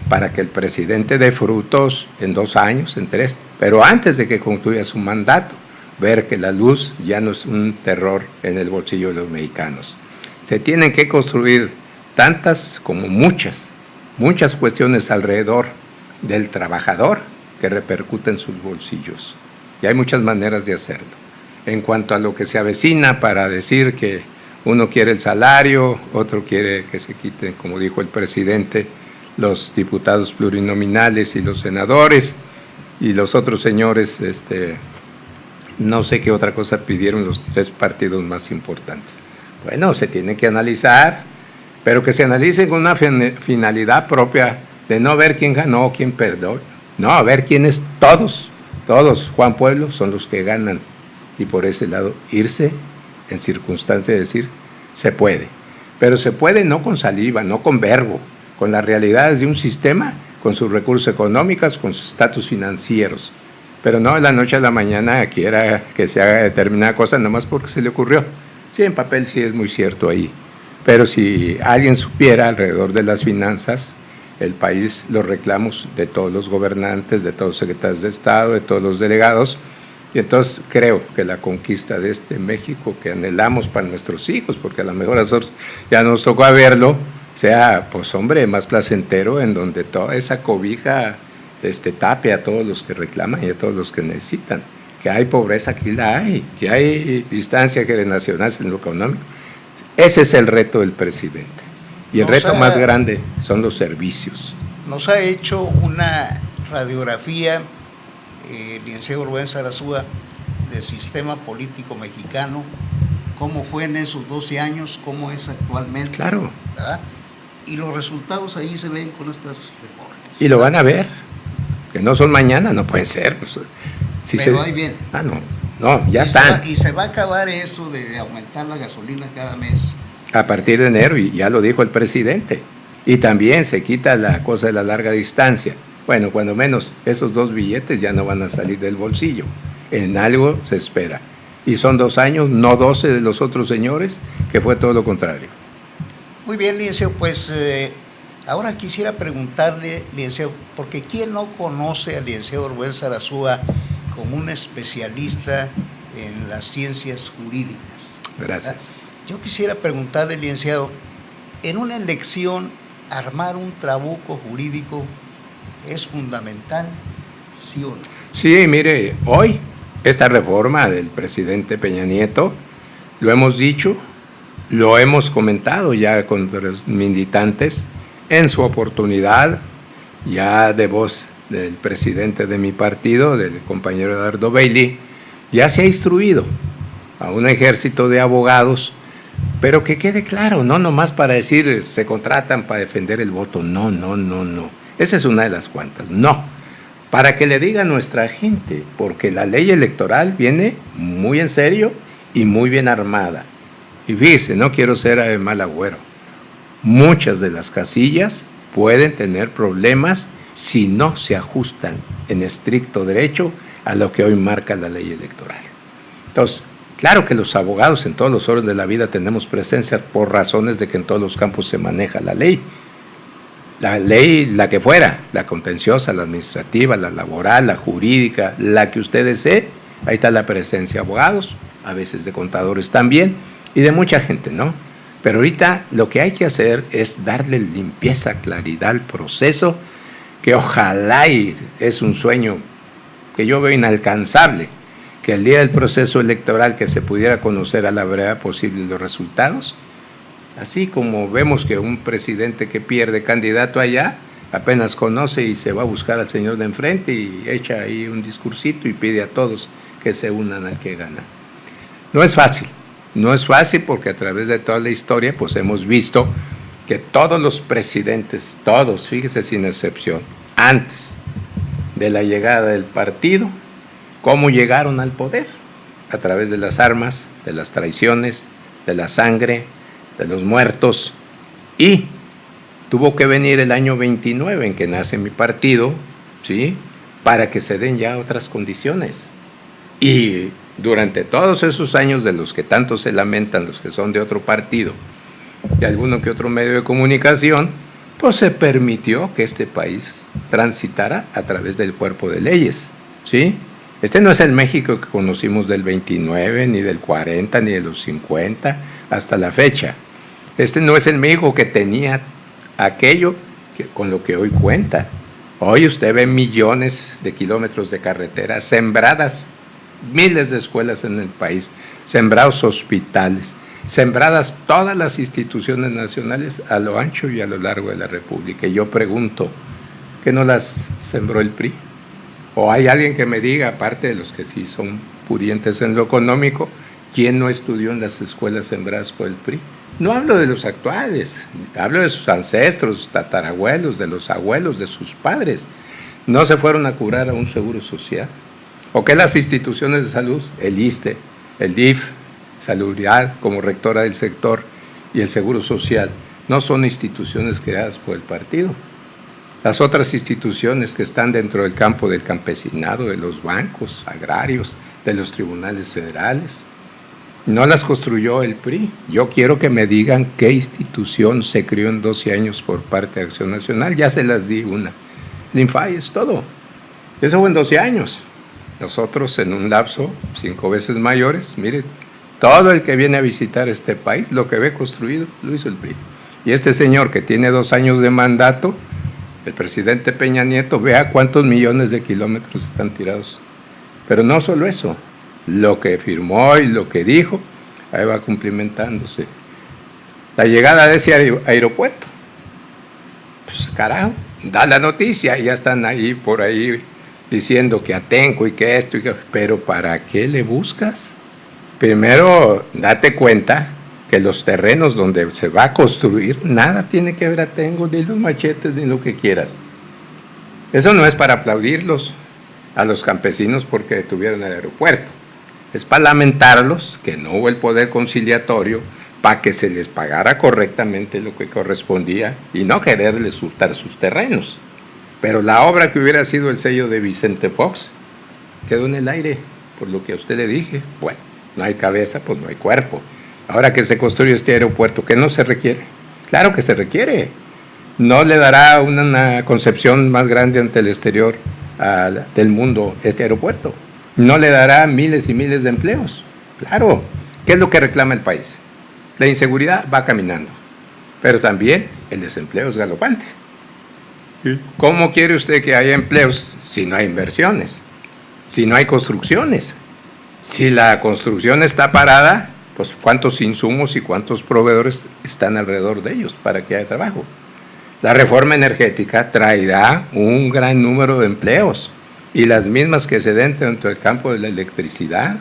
para que el presidente dé frutos en 2 años, en 3, pero antes de que concluya su mandato, ver que la luz ya no es un terror en el bolsillo de los mexicanos. Se tienen que construir tantas como muchas cuestiones alrededor del trabajador que repercuten en sus bolsillos. Y hay muchas maneras de hacerlo. En cuanto a lo que se avecina para decir que uno quiere el salario, otro quiere que se quiten, como dijo el presidente, los diputados plurinominales y los senadores, y los otros señores, no sé qué otra cosa pidieron los 3 partidos más importantes. Bueno, se tiene que analizar, pero que se analice con una finalidad propia de no ver quién ganó o quién perdió, no, a ver quiénes todos, Juan Pueblo, son los que ganan, y por ese lado irse en circunstancia de decir, se puede, pero se puede no con saliva, no con verbo, con las realidades de un sistema, con sus recursos económicos, con sus estatus financieros, pero no de la noche a la mañana quiera que se haga determinada cosa nomás porque se le ocurrió. Sí, en papel sí es muy cierto ahí, pero si alguien supiera alrededor de las finanzas, el país, los reclamos de todos los gobernantes, de todos los secretarios de Estado, de todos los delegados, y entonces creo que la conquista de este México que anhelamos para nuestros hijos, porque a lo mejor a nosotros ya nos tocó verlo, sea, pues hombre, más placentero, en donde toda esa cobija tape a todos los que reclaman y a todos los que necesitan. Que hay pobreza, aquí la hay, que hay distancia generacional en lo económico. Ese es el reto del presidente. Y el reto más grande son los servicios. Nos ha hecho una radiografía, licenciado Rubén Sarasúa, del sistema político mexicano, cómo fue en esos 12 años, cómo es actualmente. Claro. ¿Verdad? Y los resultados ahí se ven con estas reformas. Y lo van a ver, que no son mañana, no pueden ser. Pues, si pero ahí viene. No, ya están. Y se va a acabar eso de aumentar la gasolina cada mes. A partir de enero, y ya lo dijo el presidente. Y también se quita la cosa de la larga distancia. Bueno, cuando menos esos 2 billetes ya no van a salir del bolsillo. En algo se espera. Y son 2 años, no 12 de los otros señores, que fue todo lo contrario. Muy bien, licenciado, pues ahora quisiera preguntarle, licenciado, porque ¿quién no conoce al licenciado Rubén Sarasúa como un especialista en las ciencias jurídicas? Gracias. Yo quisiera preguntarle, licenciado, en una elección, armar un trabuco jurídico es fundamental, ¿sí o no? Sí, mire, hoy esta reforma del presidente Peña Nieto, lo hemos dicho, lo hemos comentado ya con los militantes, en su oportunidad, ya de voz del presidente de mi partido, del compañero Eduardo Bailey, ya se ha instruido a un ejército de abogados, pero que quede claro, no nomás para decir se contratan para defender el voto, no. Esa es una de las cuantas, no. Para que le diga a nuestra gente, porque la ley electoral viene muy en serio y muy bien armada. Y fíjese, no quiero ser mal agüero, muchas de las casillas pueden tener problemas si no se ajustan en estricto derecho a lo que hoy marca la ley electoral. Entonces, claro que los abogados en todos los órdenes de la vida tenemos presencia por razones de que en todos los campos se maneja la ley. La ley, la que fuera, la contenciosa, la administrativa, la laboral, la jurídica, la que usted desee, ahí está la presencia de abogados, a veces de contadores también, y de mucha gente, ¿no? Pero ahorita lo que hay que hacer es darle limpieza, claridad al proceso, que ojalá, y es un sueño que yo veo inalcanzable, que el día del proceso electoral que se pudiera conocer a la brevedad posible los resultados, así como vemos que un presidente que pierde candidato allá, apenas conoce y se va a buscar al señor de enfrente y echa ahí un discursito y pide a todos que se unan al que gana. No es fácil porque a través de toda la historia pues hemos visto que todos los presidentes, todos, fíjese sin excepción, antes de la llegada del partido, cómo llegaron al poder, a través de las armas, de las traiciones, de la sangre, de los muertos, y tuvo que venir el año 29 en que nace mi partido, ¿sí?, para que se den ya otras condiciones. Y durante todos esos años de los que tanto se lamentan los que son de otro partido, y alguno que otro medio de comunicación, pues se permitió que este país transitara a través del cuerpo de leyes, ¿sí? Este no es el México que conocimos del 29, ni del 40, ni de los 50, hasta la fecha. Este no es el México que tenía aquello con lo que hoy cuenta. Hoy usted ve millones de kilómetros de carreteras sembradas, miles de escuelas en el país, sembrados hospitales, sembradas todas las instituciones nacionales a lo ancho y a lo largo de la República. Y yo pregunto, ¿qué no las sembró el PRI? ¿O hay alguien que me diga, aparte de los que sí son pudientes en lo económico, quién no estudió en las escuelas sembradas por el PRI? No hablo de los actuales, hablo de sus ancestros, sus tatarabuelos, de los abuelos, de sus padres. ¿No se fueron a curar a un seguro social? ¿O qué las instituciones de salud, el ISSSTE, el DIF, Salubridad como rectora del sector y el Seguro Social, no son instituciones creadas por el partido? Las otras instituciones que están dentro del campo del campesinado, de los bancos agrarios, de los tribunales federales, no las construyó el PRI. Yo quiero que me digan qué institución se creó en 12 años por parte de Acción Nacional. Ya se las di una. El INFAI es todo. Eso fue en 12 años. Nosotros en un lapso 5 veces mayores, mire, todo el que viene a visitar este país, lo que ve construido, lo hizo el PRI. Y este señor que tiene 2 años de mandato, el presidente Peña Nieto, vea cuántos millones de kilómetros están tirados. Pero no solo eso, lo que firmó y lo que dijo, ahí va cumplimentándose. La llegada de ese aeropuerto, pues carajo, da la noticia y ya están ahí por ahí diciendo que Atenco y que esto, pero ¿para qué le buscas? Primero, date cuenta que los terrenos donde se va a construir, nada tiene que ver Atenco, ni los machetes, ni lo que quieras. Eso no es para aplaudirlos a los campesinos porque detuvieron el aeropuerto. Es para lamentarlos que no hubo el poder conciliatorio para que se les pagara correctamente lo que correspondía y no quererles hurtar sus terrenos. Pero la obra que hubiera sido el sello de Vicente Fox quedó en el aire, por lo que a usted le dije. Bueno, no hay cabeza, pues no hay cuerpo. Ahora que se construye este aeropuerto, ¿qué no se requiere? Claro que se requiere. No le dará una concepción más grande ante el exterior del mundo este aeropuerto. No le dará miles y miles de empleos. Claro. ¿Qué es lo que reclama el país? La inseguridad va caminando, pero también el desempleo es galopante. ¿Cómo quiere usted que haya empleos si no hay inversiones? Si no hay construcciones. Si la construcción está parada, pues cuántos insumos y cuántos proveedores están alrededor de ellos para que haya trabajo. La reforma energética traerá un gran número de empleos y las mismas que se den dentro del campo de la electricidad.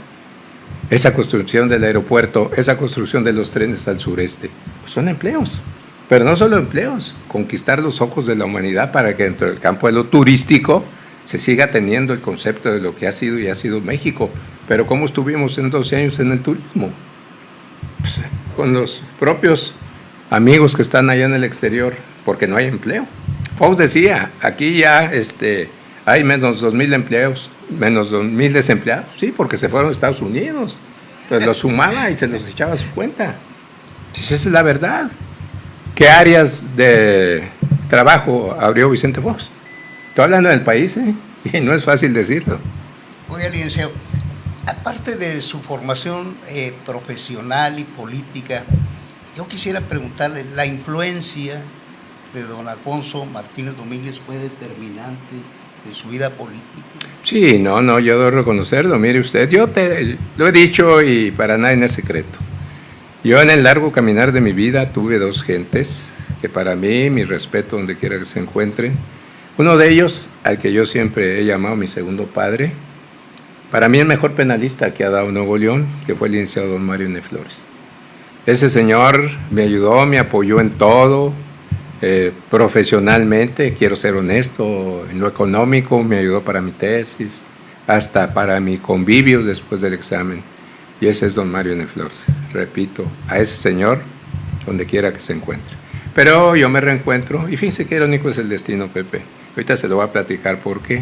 Esa construcción del aeropuerto, esa construcción de los trenes al sureste, pues son empleos. Pero no solo empleos, conquistar los ojos de la humanidad para que dentro del campo de lo turístico se siga teniendo el concepto de lo que ha sido y ha sido México. Pero ¿cómo estuvimos en 12 años en el turismo? Pues, con los propios amigos que están allá en el exterior, porque no hay empleo. Fox decía, aquí ya hay menos 2,000 empleos, menos 2,000 desempleados. Sí, porque se fueron a Estados Unidos. Pues los sumaba y se los echaba a su cuenta. Entonces, esa es la verdad. ¿Qué áreas de trabajo abrió Vicente Fox? Estoy hablando del país, y no es fácil decirlo. Oiga, licenciado, aparte de su formación profesional y política, yo quisiera preguntarle, ¿la influencia de don Alfonso Martínez Domínguez fue determinante de su vida política? Sí, no, yo debo reconocerlo. Mire usted, yo lo he dicho y para nadie no es secreto. Yo en el largo caminar de mi vida tuve 2 gentes que para mí, mi respeto donde quiera que se encuentren. Uno de ellos, al que yo siempre he llamado mi segundo padre, para mí el mejor penalista que ha dado Nuevo León, que fue el licenciado don Mario N. Flores. Ese señor me ayudó, me apoyó en todo, profesionalmente, quiero ser honesto, en lo económico, me ayudó para mi tesis, hasta para mi convivio después del examen. Y ese es don Mario N. Flores. Repito, a ese señor, donde quiera que se encuentre. Pero yo me reencuentro, y fíjense qué irónico es el destino, Pepe. Ahorita se lo voy a platicar porque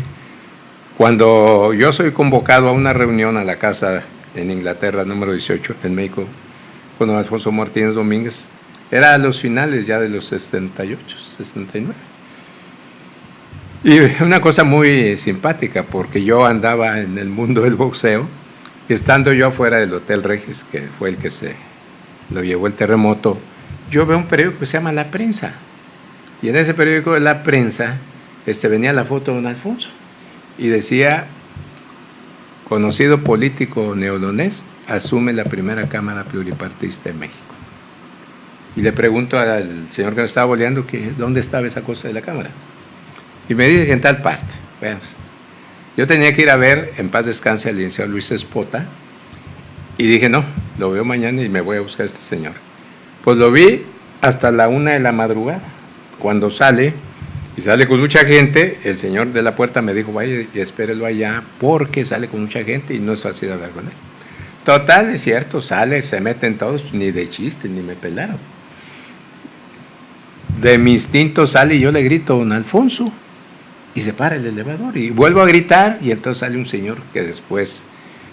cuando yo soy convocado a una reunión a la casa en Inglaterra, número 18, en México, con don Alfonso Martínez Domínguez, Era a los finales ya de los 68, 69. Y una cosa muy simpática, porque yo andaba en el mundo del boxeo, y estando yo afuera del Hotel Regis, que fue el que se lo llevó el terremoto, yo veo un periódico que se llama La Prensa. Y en ese periódico de La Prensa venía la foto de don Alfonso. Y decía, conocido político neolonés, asume la primera Cámara Pluripartista de México. Y le pregunto al señor que me estaba boleando que dónde estaba esa cosa de la Cámara. Y me dice que en tal parte. Bueno, yo tenía que ir a ver, en paz descanse, al licenciado Luis Espota, y dije, no, lo veo mañana y me voy a buscar a este señor. Pues lo vi hasta la 1 de la madrugada. Cuando sale, y sale con mucha gente, el señor de la puerta me dijo, vaya y espérelo allá, porque sale con mucha gente y no es fácil hablar con él. Total, es cierto, sale, se meten todos, ni de chiste, ni me pelaron. De mi instinto sale y yo le grito, don Alfonso, y se para el elevador, y vuelvo a gritar, y entonces sale un señor que después,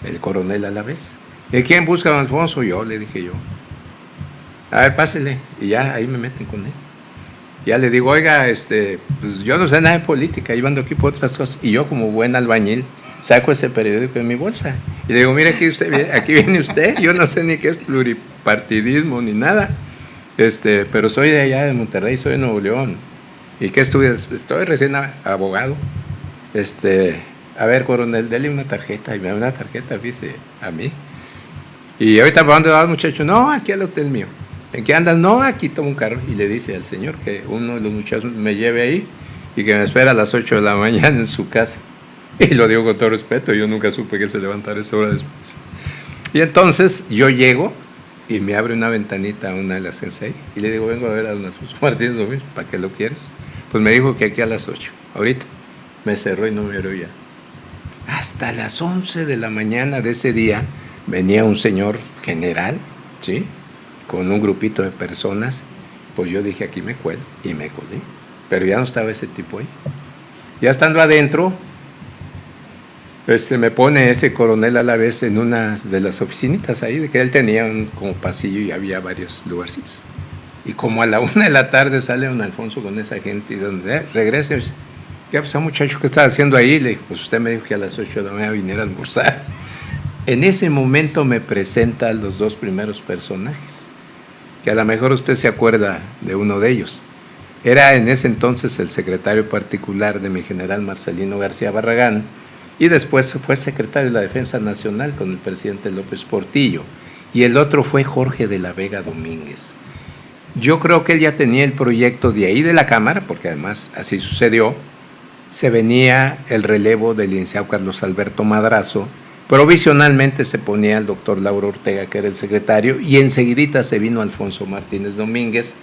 el coronel a la vez. ¿Y quién busca a don Alfonso? Yo, le dije yo. A ver, pásele, y ya ahí me meten con él. Ya le digo, oiga, pues yo no sé nada de política, yo ando aquí por otras cosas, y yo como buen albañil saco ese periódico de mi bolsa, y le digo, mire, aquí viene usted, yo no sé ni qué es pluripartidismo ni nada, pero soy de allá de Monterrey, soy de Nuevo León. ¿Y qué estudias? Estoy recién abogado. A ver, coronel, dele una tarjeta. Y me da una tarjeta, fíjese, a mí. Y ahorita, ¿para dónde vas, muchacho? No, aquí al hotel mío. ¿En qué andas? No, aquí tomo un carro. Y le dice al señor que uno de los muchachos me lleve ahí y que me espera a las 8 de la mañana en su casa. Y lo digo con todo respeto, yo nunca supe que se levantara esa hora después. Y entonces yo llego y me abre una ventanita a una de las sensei y le digo, vengo a ver a don Alfonso Martínez Domínguez, ¿para qué lo quieres? Pues me dijo que aquí a las 8, ahorita. Me cerró y no me oía. Hasta las 11 de la mañana de ese día venía un señor general, ¿sí?, con un grupito de personas. Pues yo dije, aquí me cuelo, y me colé. Pero ya no estaba ese tipo ahí. Ya estando adentro, me pone ese coronel a la vez en una de las oficinitas ahí, de que él tenía un como pasillo y había varios lugarcitos. Y como a la 1 de la tarde sale don Alfonso con esa gente y donde regresa, ¿qué pues, muchacho qué estaba haciendo ahí? Le dijo, pues usted me dijo que a las 8 de la mañana viniera a almorzar. En ese momento me presenta a los dos primeros personajes, que a lo mejor usted se acuerda de uno de ellos. Era en ese entonces el secretario particular de mi general Marcelino García Barragán, y después fue secretario de la Defensa Nacional con el presidente López Portillo, y el otro fue Jorge de la Vega Domínguez. Yo creo que él ya tenía el proyecto de ahí de la Cámara, porque además así sucedió. Se venía el relevo del licenciado Carlos Alberto Madrazo, provisionalmente se ponía el doctor Lauro Ortega, que era el secretario, y enseguidita se vino Alfonso Martínez Domínguez,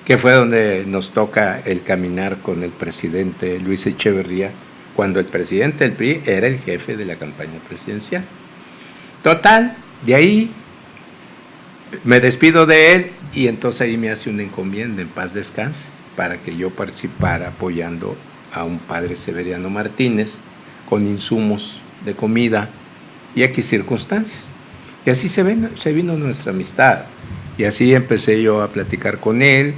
que fue donde nos toca el caminar con el presidente Luis Echeverría, cuando el presidente del PRI era el jefe de la campaña presidencial. Total, de ahí me despido de él y entonces ahí me hace una encomienda, en paz descanse, para que yo participara apoyando a un padre Severiano Martínez con insumos de comida y X circunstancias. Y así se vino nuestra amistad. Y así empecé yo a platicar con él.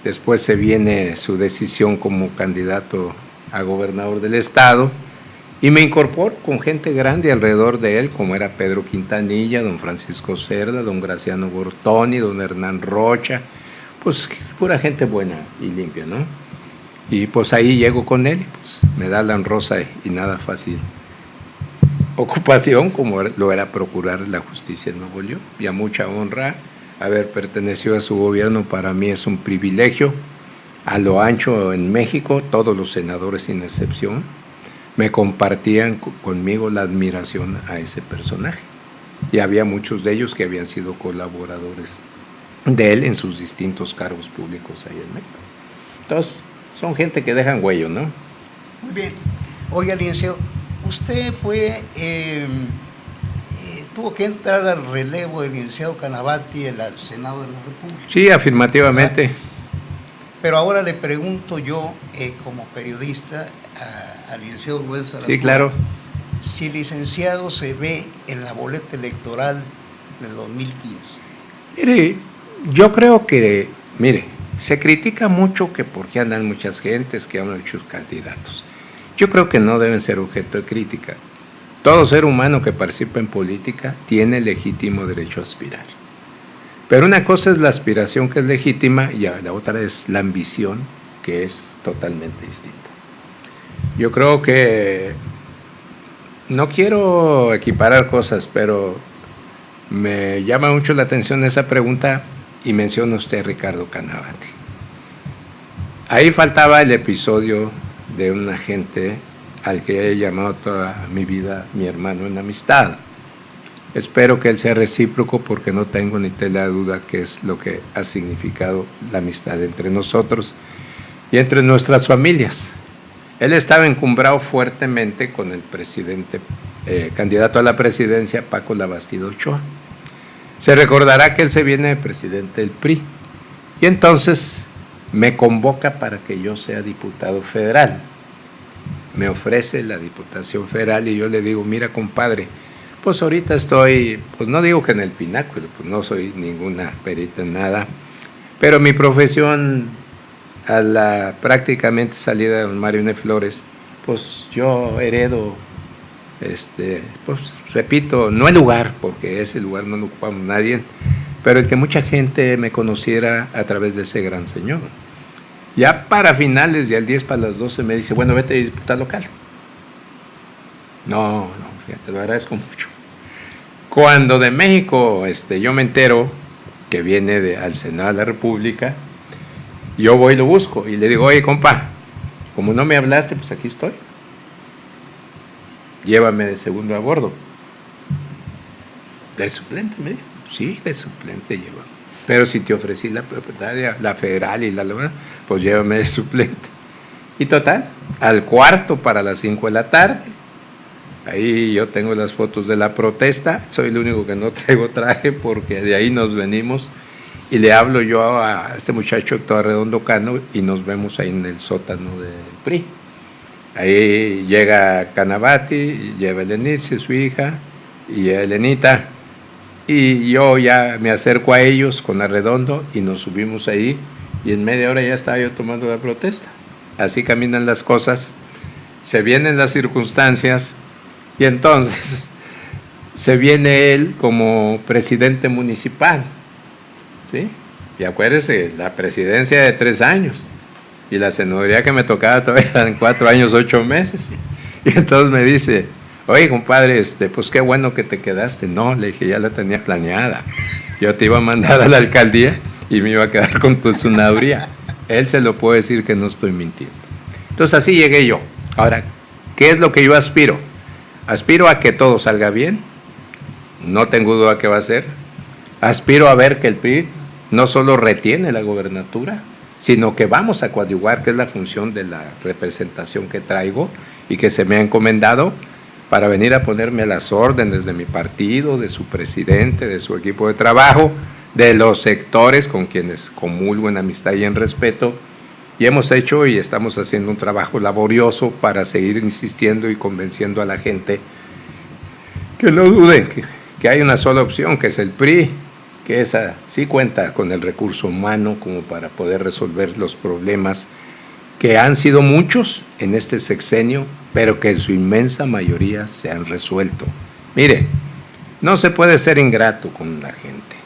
Después se viene su decisión como candidato a gobernador del estado, y me incorporo con gente grande alrededor de él, como era Pedro Quintanilla, don Francisco Cerda, don Graciano Bortoni, don Hernán Rocha, pues pura gente buena y limpia, ¿no? Y pues ahí llego con él, y pues me da la honrosa y nada fácil ocupación, como lo era procurar la justicia en Nuevo León, y a mucha honra haber pertenecido a su gobierno para mí es un privilegio. A lo ancho en México, todos los senadores sin excepción me compartían conmigo la admiración a ese personaje. Y había muchos de ellos que habían sido colaboradores de él en sus distintos cargos públicos ahí en México. Entonces, son gente que dejan huello, ¿no? Muy bien. Oiga, licenciado, usted tuvo que entrar al relevo del licenciado Canavati en el Senado de la República. Sí, afirmativamente. ¿Verdad? Pero ahora le pregunto yo, como periodista, al licenciado Rubén Sarabia. Sí, claro. Si el licenciado se ve en la boleta electoral del 2015. Mire, yo creo que Mire, se critica mucho que por qué andan muchas gentes, que han muchos candidatos. Yo creo que no deben ser objeto de crítica. Todo ser humano que participa en política tiene legítimo derecho a aspirar. Pero una cosa es la aspiración, que es legítima, y la otra es la ambición, que es totalmente distinta. Yo creo que no quiero equiparar cosas, pero me llama mucho la atención esa pregunta y menciona usted a Ricardo Canavati. Ahí faltaba el episodio de un agente al que he llamado toda mi vida mi hermano en amistad. Espero que él sea recíproco, porque no tengo ni tela de duda que es lo que ha significado la amistad entre nosotros y entre nuestras familias. Él estaba encumbrado fuertemente con el presidente, candidato a la presidencia, Paco Labastida Ochoa. Se recordará que él se viene de presidente del PRI y entonces me convoca para que yo sea diputado federal. Me ofrece la diputación federal y yo le digo, mira, compadre, pues ahorita estoy, pues no digo que en el pináculo, pues no soy ninguna perita en nada, pero mi profesión, a la prácticamente salida de don Mario N. Flores, pues yo heredo, pues repito, no el lugar, porque ese lugar no lo ocupamos nadie, pero el que mucha gente me conociera a través de ese gran señor. Ya para finales, ya el 10 para las 12, me dice, bueno, vete a diputar local. No, fíjate, lo agradezco mucho. Cuando de México yo me entero que viene al Senado de la República, yo voy y lo busco y le digo, oye, compa, como no me hablaste, pues aquí estoy. Llévame de segundo a bordo. ¿De suplente? Me dijo. Sí, de suplente llévame. Pero si te ofrecí la propietaria, la federal y la pues llévame de suplente. Y total, al cuarto para las 5 de la tarde, ahí yo tengo las fotos de la protesta, soy el único que no traigo traje porque de ahí nos venimos, y le hablo yo a este muchacho Héctor Arredondo Cano y nos vemos ahí en el sótano del PRI. Ahí llega Canavati, lleva a Elenice, su hija, y a Elenita, y yo ya me acerco a ellos con Arredondo y nos subimos ahí, y en media hora ya estaba yo tomando la protesta. Así caminan las cosas, se vienen las circunstancias, y entonces se viene él como presidente municipal, ¿sí? Y acuérdese, la presidencia de 3 años, y la senaduría que me tocaba todavía eran 4 años, 8 meses. Y entonces me dice, oye, compadre, pues qué bueno que te quedaste. No, le dije, ya la tenía planeada. Yo te iba a mandar a la alcaldía y me iba a quedar con tu senaduría. Él se lo puede decir que no estoy mintiendo. Entonces así llegué yo. Ahora, ¿qué es lo que yo aspiro? Aspiro a que todo salga bien. No tengo duda que va a ser. Aspiro a ver que el PRI no solo retiene la gobernatura, sino que vamos a coadyuvar, que es la función de la representación que traigo y que se me ha encomendado, para venir a ponerme a las órdenes de mi partido, de su presidente, de su equipo de trabajo, de los sectores con quienes comulgo en amistad y en respeto, y hemos hecho y estamos haciendo un trabajo laborioso para seguir insistiendo y convenciendo a la gente que no duden que hay una sola opción, que es el PRI, que esa sí cuenta con el recurso humano como para poder resolver los problemas que han sido muchos en este sexenio, pero que en su inmensa mayoría se han resuelto. Mire, no se puede ser ingrato con la gente.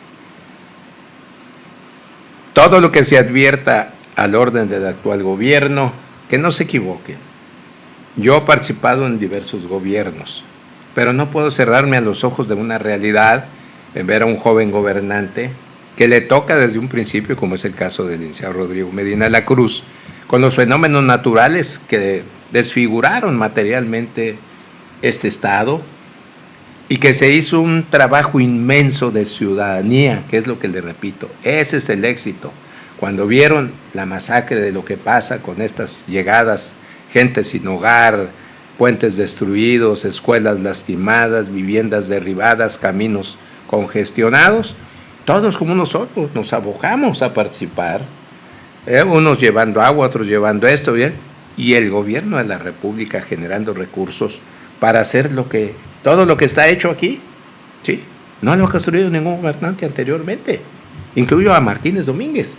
Todo lo que se advierta al orden del actual gobierno, que no se equivoquen. Yo he participado en diversos gobiernos, pero no puedo cerrarme a los ojos de una realidad en ver a un joven gobernante que le toca desde un principio, como es el caso del licenciado Rodrigo Medina de la Cruz, con los fenómenos naturales que desfiguraron materialmente este estado, y que se hizo un trabajo inmenso de ciudadanía, que es lo que le repito, ese es el éxito. Cuando vieron la masacre de lo que pasa con estas llegadas, gente sin hogar, puentes destruidos, escuelas lastimadas, viviendas derribadas, caminos congestionados, todos como nosotros nos abocamos a participar, unos llevando agua, otros llevando esto, ¿bien? Y el gobierno de la República generando recursos para hacer todo lo que está hecho aquí, ¿sí? No lo ha construido ningún gobernante anteriormente, incluyo a Martínez Domínguez.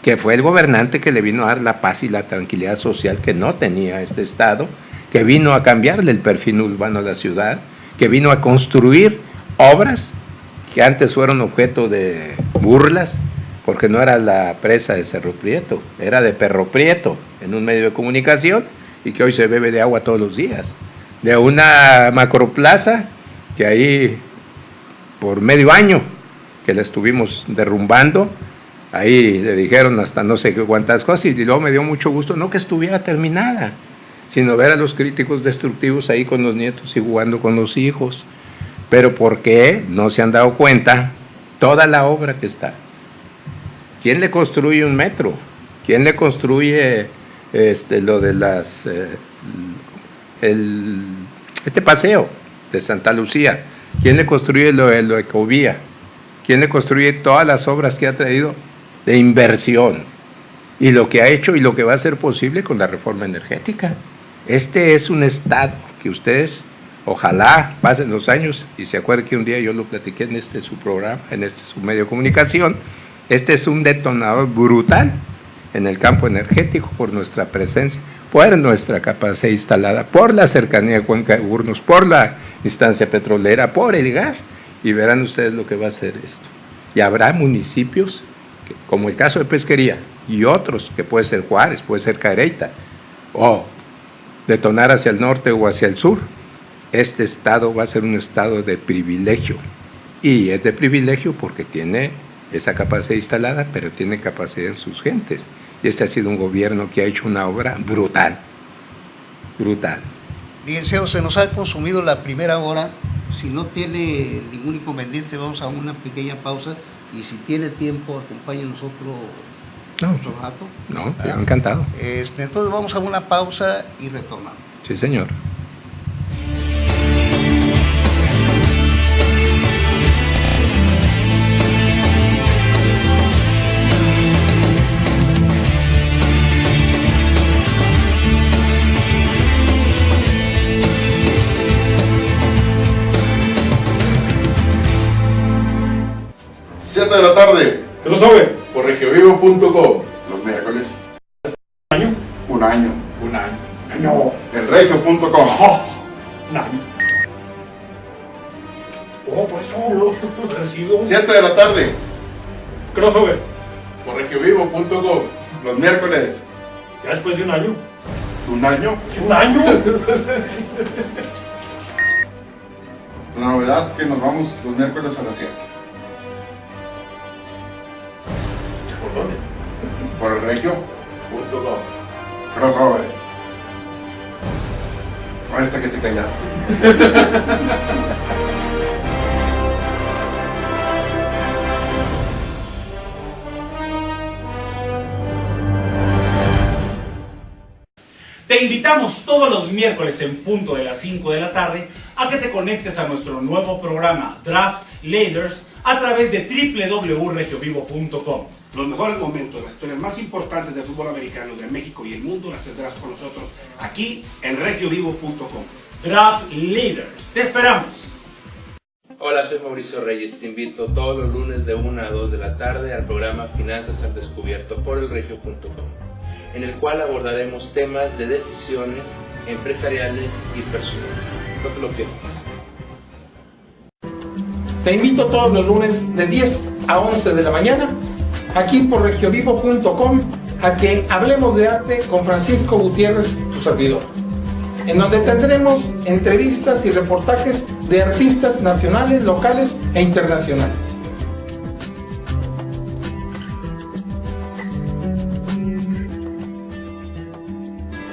que fue el gobernante que le vino a dar la paz y la tranquilidad social que no tenía este estado, que vino a cambiarle el perfil urbano a la ciudad, que vino a construir obras que antes fueron objeto de burlas, porque no era la presa de Cerro Prieto, era de Perro Prieto, en un medio de comunicación, y que hoy se bebe de agua todos los días. De una macroplaza que ahí por medio año que la estuvimos derrumbando, ahí le dijeron hasta no sé qué cuántas cosas, y luego me dio mucho gusto, no que estuviera terminada, sino ver a los críticos destructivos ahí con los nietos y jugando con los hijos. Pero ¿por qué no se han dado cuenta toda la obra que está? ¿Quién le construye un metro? ¿Quién le construye lo de las este paseo de Santa Lucía? ¿Quién le construye lo de Ecovía? ¿Quién le construye todas las obras que ha traído de inversión? Y lo que ha hecho y lo que va a ser posible con la reforma energética. Este es un estado que ustedes, ojalá pasen los años y se acuerden que un día yo lo platiqué en su programa, en su medio de comunicación. Este es un detonador brutal en el campo energético por nuestra presencia, por nuestra capacidad instalada, por la cercanía a Cuenca de Burnos, por la instancia petrolera, por el gas, y verán ustedes lo que va a hacer esto. Y habrá municipios, como el caso de Pesquería, y otros, que puede ser Juárez, puede ser Cadereyta, o detonar hacia el norte o hacia el sur. Este estado va a ser un estado de privilegio, y es de privilegio porque tiene esa capacidad instalada, pero tiene capacidad en sus gentes. Y este ha sido un gobierno que ha hecho una obra brutal, brutal. Licenciado, se nos ha consumido la primera hora. Si no tiene ningún inconveniente, vamos a una pequeña pausa. Y si tiene tiempo, acompáñenos otro rato. No, encantado. Entonces vamos a una pausa y retornamos. Sí, señor. De la tarde. ¿Te lo sabe? Por regiovivo.com. Los miércoles. ¿Un año? Un año. Un año. No. En regio.com. Oh, un año. Oh, por eso. Recibo. 7 de la tarde. ¿Qué lo sabe? Por regiovivo.com. Los miércoles. Ya después de un año. ¿Un año? ¿Un año? La novedad que nos vamos los miércoles a las 7. ¿Por dónde? Por el regio.com. Crossover. O esta que te callaste. Te invitamos todos los miércoles en punto de las 5 de la tarde a que te conectes a nuestro nuevo programa Draft Leaders a través de www.regiovivo.com. Los mejores momentos, las historias más importantes del fútbol americano de México y el mundo las tendrás con nosotros aquí en regiovivo.com. Draft Leaders. Te esperamos. Hola, soy Mauricio Reyes. Te invito todos los lunes de 1 a 2 de la tarde al programa Finanzas al Descubierto por elregio.com, en el cual abordaremos temas de decisiones empresariales y personales. No te lo pierdas. Te invito todos los lunes de 10 a 11 de la mañana, aquí por regiovivo.com, a que hablemos de arte con Francisco Gutiérrez, tu servidor, en donde tendremos entrevistas y reportajes de artistas nacionales, locales e internacionales.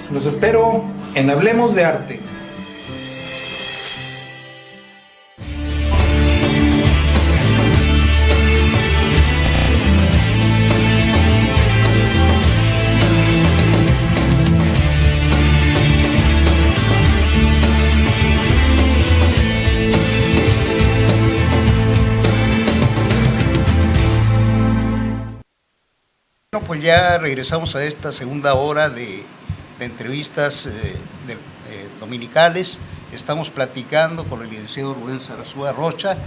Los espero en Hablemos de Arte. Bueno, pues ya regresamos a esta segunda hora de entrevistas dominicales. Estamos platicando con el licenciado Rubén Sarasúa Rocha.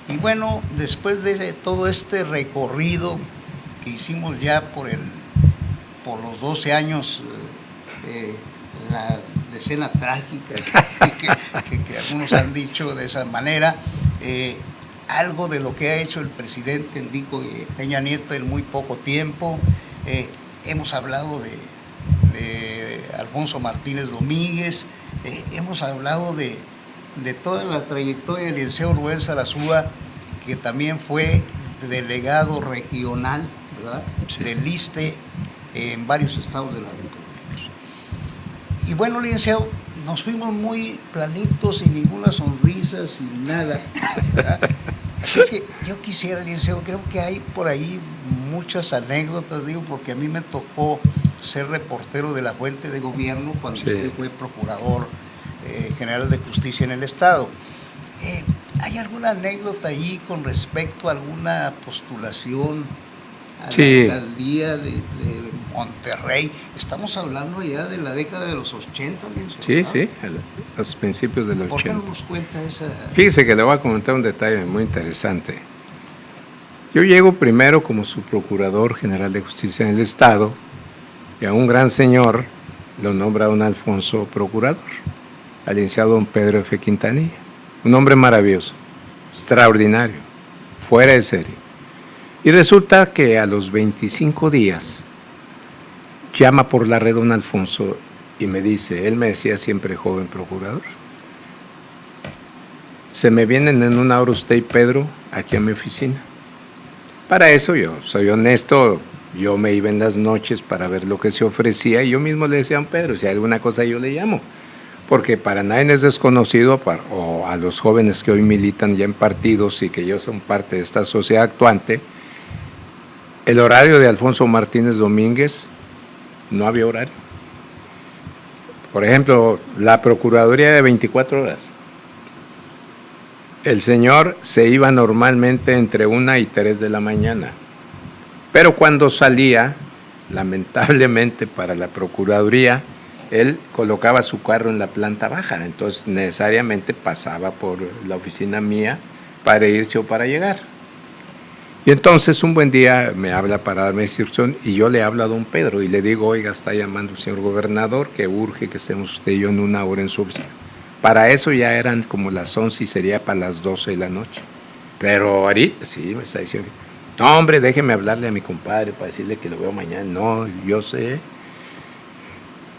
Y bueno, después de todo este recorrido que hicimos ya por los 12 años, la escena trágica que algunos han dicho de esa manera, algo de lo que ha hecho el presidente Enrique Peña Nieto en muy poco tiempo. Hemos hablado de Alfonso Martínez Domínguez, hemos hablado de toda la trayectoria del licenciado Rubén Sarazúa, que también fue delegado regional, ¿verdad?, sí, del ISSSTE en varios estados de la República. Y bueno, licenciado, nos fuimos muy planitos, sin ninguna sonrisa, sin nada, ¿verdad? Así es que yo quisiera, licenciado, creo que hay por ahí muchas anécdotas, digo, porque a mí me tocó ser reportero de la fuente de gobierno cuando sí, usted fue procurador general de justicia en el estado. ¿Hay alguna anécdota allí con respecto a alguna postulación a sí, la alcaldía de Monterrey? Estamos hablando ya de la década de los 80, licenciado. Sí, sí, a los principios de los 80. ¿Por qué no nos cuenta esa? Fíjese que le voy a comentar un detalle muy interesante. Yo llego primero como subprocurador general de justicia en el estado, y a un gran señor lo nombra don Alfonso procurador, al licenciado don Pedro F. Quintanilla. Un hombre maravilloso, extraordinario, fuera de serie. Y resulta que a los 25 días llama por la red don Alfonso y me dice, él me decía siempre joven procurador, se me vienen en una hora usted y Pedro aquí a mi oficina. Para eso yo soy honesto, yo me iba en las noches para ver lo que se ofrecía y yo mismo le decía a don Pedro, si hay alguna cosa yo le llamo. Porque para nadie es desconocido, o a los jóvenes que hoy militan ya en partidos y que ellos son parte de esta sociedad actuante, el horario de Alfonso Martínez Domínguez, no había horario. Por ejemplo, la Procuraduría de 24 horas. El señor se iba normalmente entre 1 y 3 de la mañana, pero cuando salía, lamentablemente para la Procuraduría, él colocaba su carro en la planta baja, entonces necesariamente pasaba por la oficina mía para irse o para llegar. Y entonces un buen día me habla para darme instrucción y yo le hablo a don Pedro y le digo, oiga, está llamando el señor gobernador, que urge que estemos usted y yo en 1 hora en su oficina. Para eso ya eran como las 11 y sería para las 12 de la noche. Pero ahorita, sí, me está diciendo, no hombre, déjeme hablarle a mi compadre para decirle que lo veo mañana. No, yo sé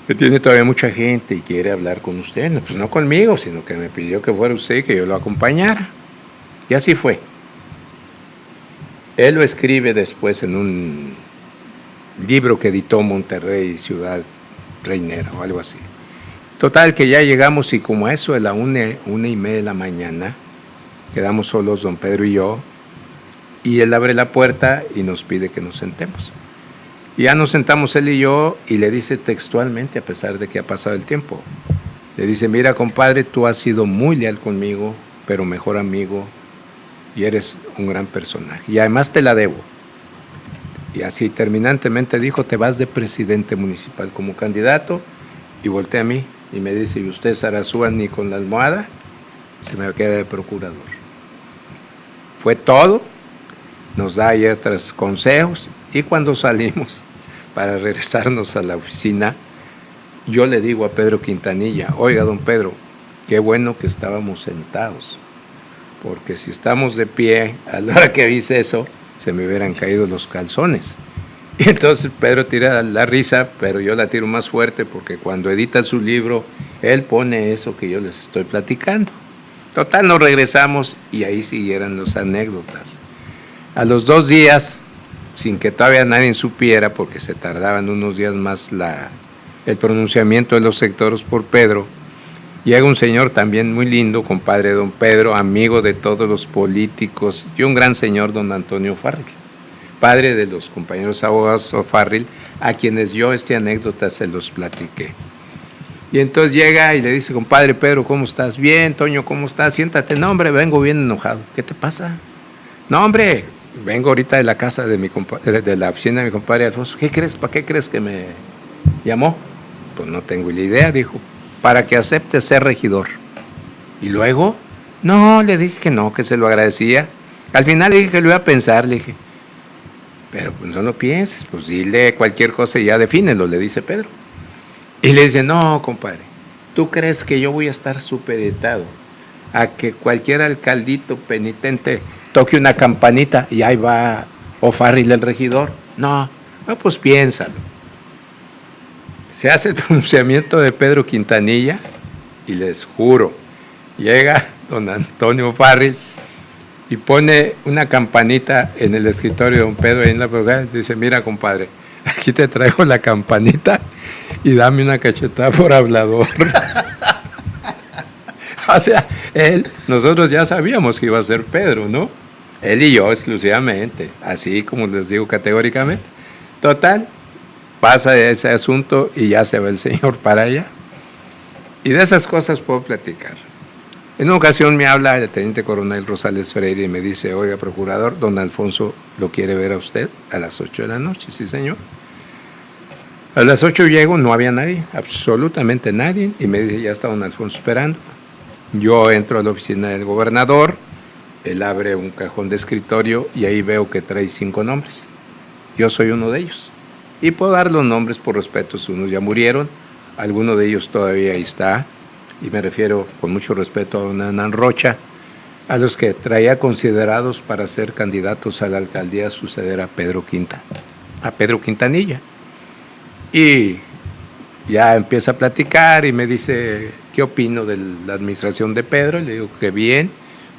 que tiene todavía mucha gente y quiere hablar con usted, pues no conmigo, sino que me pidió que fuera usted y que yo lo acompañara. Y así fue. Él lo escribe después en un libro que editó Monterrey, Ciudad Reinera o algo así. Total, que ya llegamos y como a eso de la 1:30 de la mañana, quedamos solos don Pedro y yo, y él abre la puerta y nos pide que nos sentemos. Y ya nos sentamos él y yo y le dice textualmente, a pesar de que ha pasado el tiempo, le dice, mira compadre, tú has sido muy leal conmigo, pero mejor amigo, y eres un gran personaje, y además te la debo. Y así terminantemente dijo, te vas de presidente municipal como candidato, y volteé a mí y me dice, ¿y usted Sarazúa ni con la almohada? Se me queda de procurador. Fue todo, nos da ahí otros consejos, y cuando salimos para regresarnos a la oficina, yo le digo a Pedro Quintanilla, oiga don Pedro, qué bueno que estábamos sentados, porque si estamos de pie, a la hora que dice eso, se me hubieran caído los calzones. Y entonces Pedro tira la risa, pero yo la tiro más fuerte, porque cuando edita su libro, él pone eso que yo les estoy platicando. Total, nos regresamos y ahí siguieron las anécdotas. A los 2 días, sin que todavía nadie supiera, porque se tardaban unos días más el pronunciamiento de los sectores por Pedro, llega un señor también muy lindo, compadre de don Pedro, amigo de todos los políticos, y un gran señor, don Antonio Farril, padre de los compañeros abogados Farril, a quienes yo esta anécdota se los platiqué. Y entonces llega y le dice, compadre Pedro, ¿cómo estás? Bien, Toño, ¿cómo estás? Siéntate. No, hombre, vengo bien enojado. ¿Qué te pasa? No, hombre, vengo ahorita de la casa de de la oficina de mi compadre Alfonso. ¿Qué crees? ¿Para qué crees que me llamó? Pues no tengo ni idea, dijo. Para que acepte ser regidor. Y luego, no, le dije que no, que se lo agradecía. Al final le dije que lo iba a pensar, le dije. pero pues no lo pienses, pues dile cualquier cosa y ya defínelo, le dice Pedro. Y le dice, no, compadre, ¿tú crees que yo voy a estar supeditado a que cualquier alcaldito penitente toque una campanita y ahí va O'Farrill el regidor? No, pues piénsalo. Se hace el pronunciamiento de Pedro Quintanilla y les juro, llega don Antonio O'Farrill y pone una campanita en el escritorio de don Pedro ahí en la programa y dice, mira, compadre, aquí te traigo la campanita y dame una cachetada por hablador. O sea, nosotros ya sabíamos que iba a ser Pedro, ¿no? Él y yo exclusivamente, así como les digo categóricamente. Total, pasa ese asunto y ya se va el señor para allá. Y de esas cosas puedo platicar. En una ocasión me habla el teniente coronel Rosales Freire y me dice, oiga, procurador, don Alfonso lo quiere ver a usted a las 8 de la noche. Sí, señor. A las 8 llego, no había nadie, absolutamente nadie, y me dice, ya está don Alfonso esperando. Yo entro a la oficina del gobernador, él abre un cajón de escritorio y ahí veo que trae 5 nombres. Yo soy uno de ellos. Y puedo dar los nombres por respeto, unos ya murieron, alguno de ellos todavía ahí está, y me refiero con mucho respeto a don Hernán Rocha, a los que traía considerados para ser candidatos a la alcaldía a suceder a Pedro Quintanilla. Y ya empieza a platicar y me dice, ¿qué opino de la administración de Pedro? Y le digo que bien,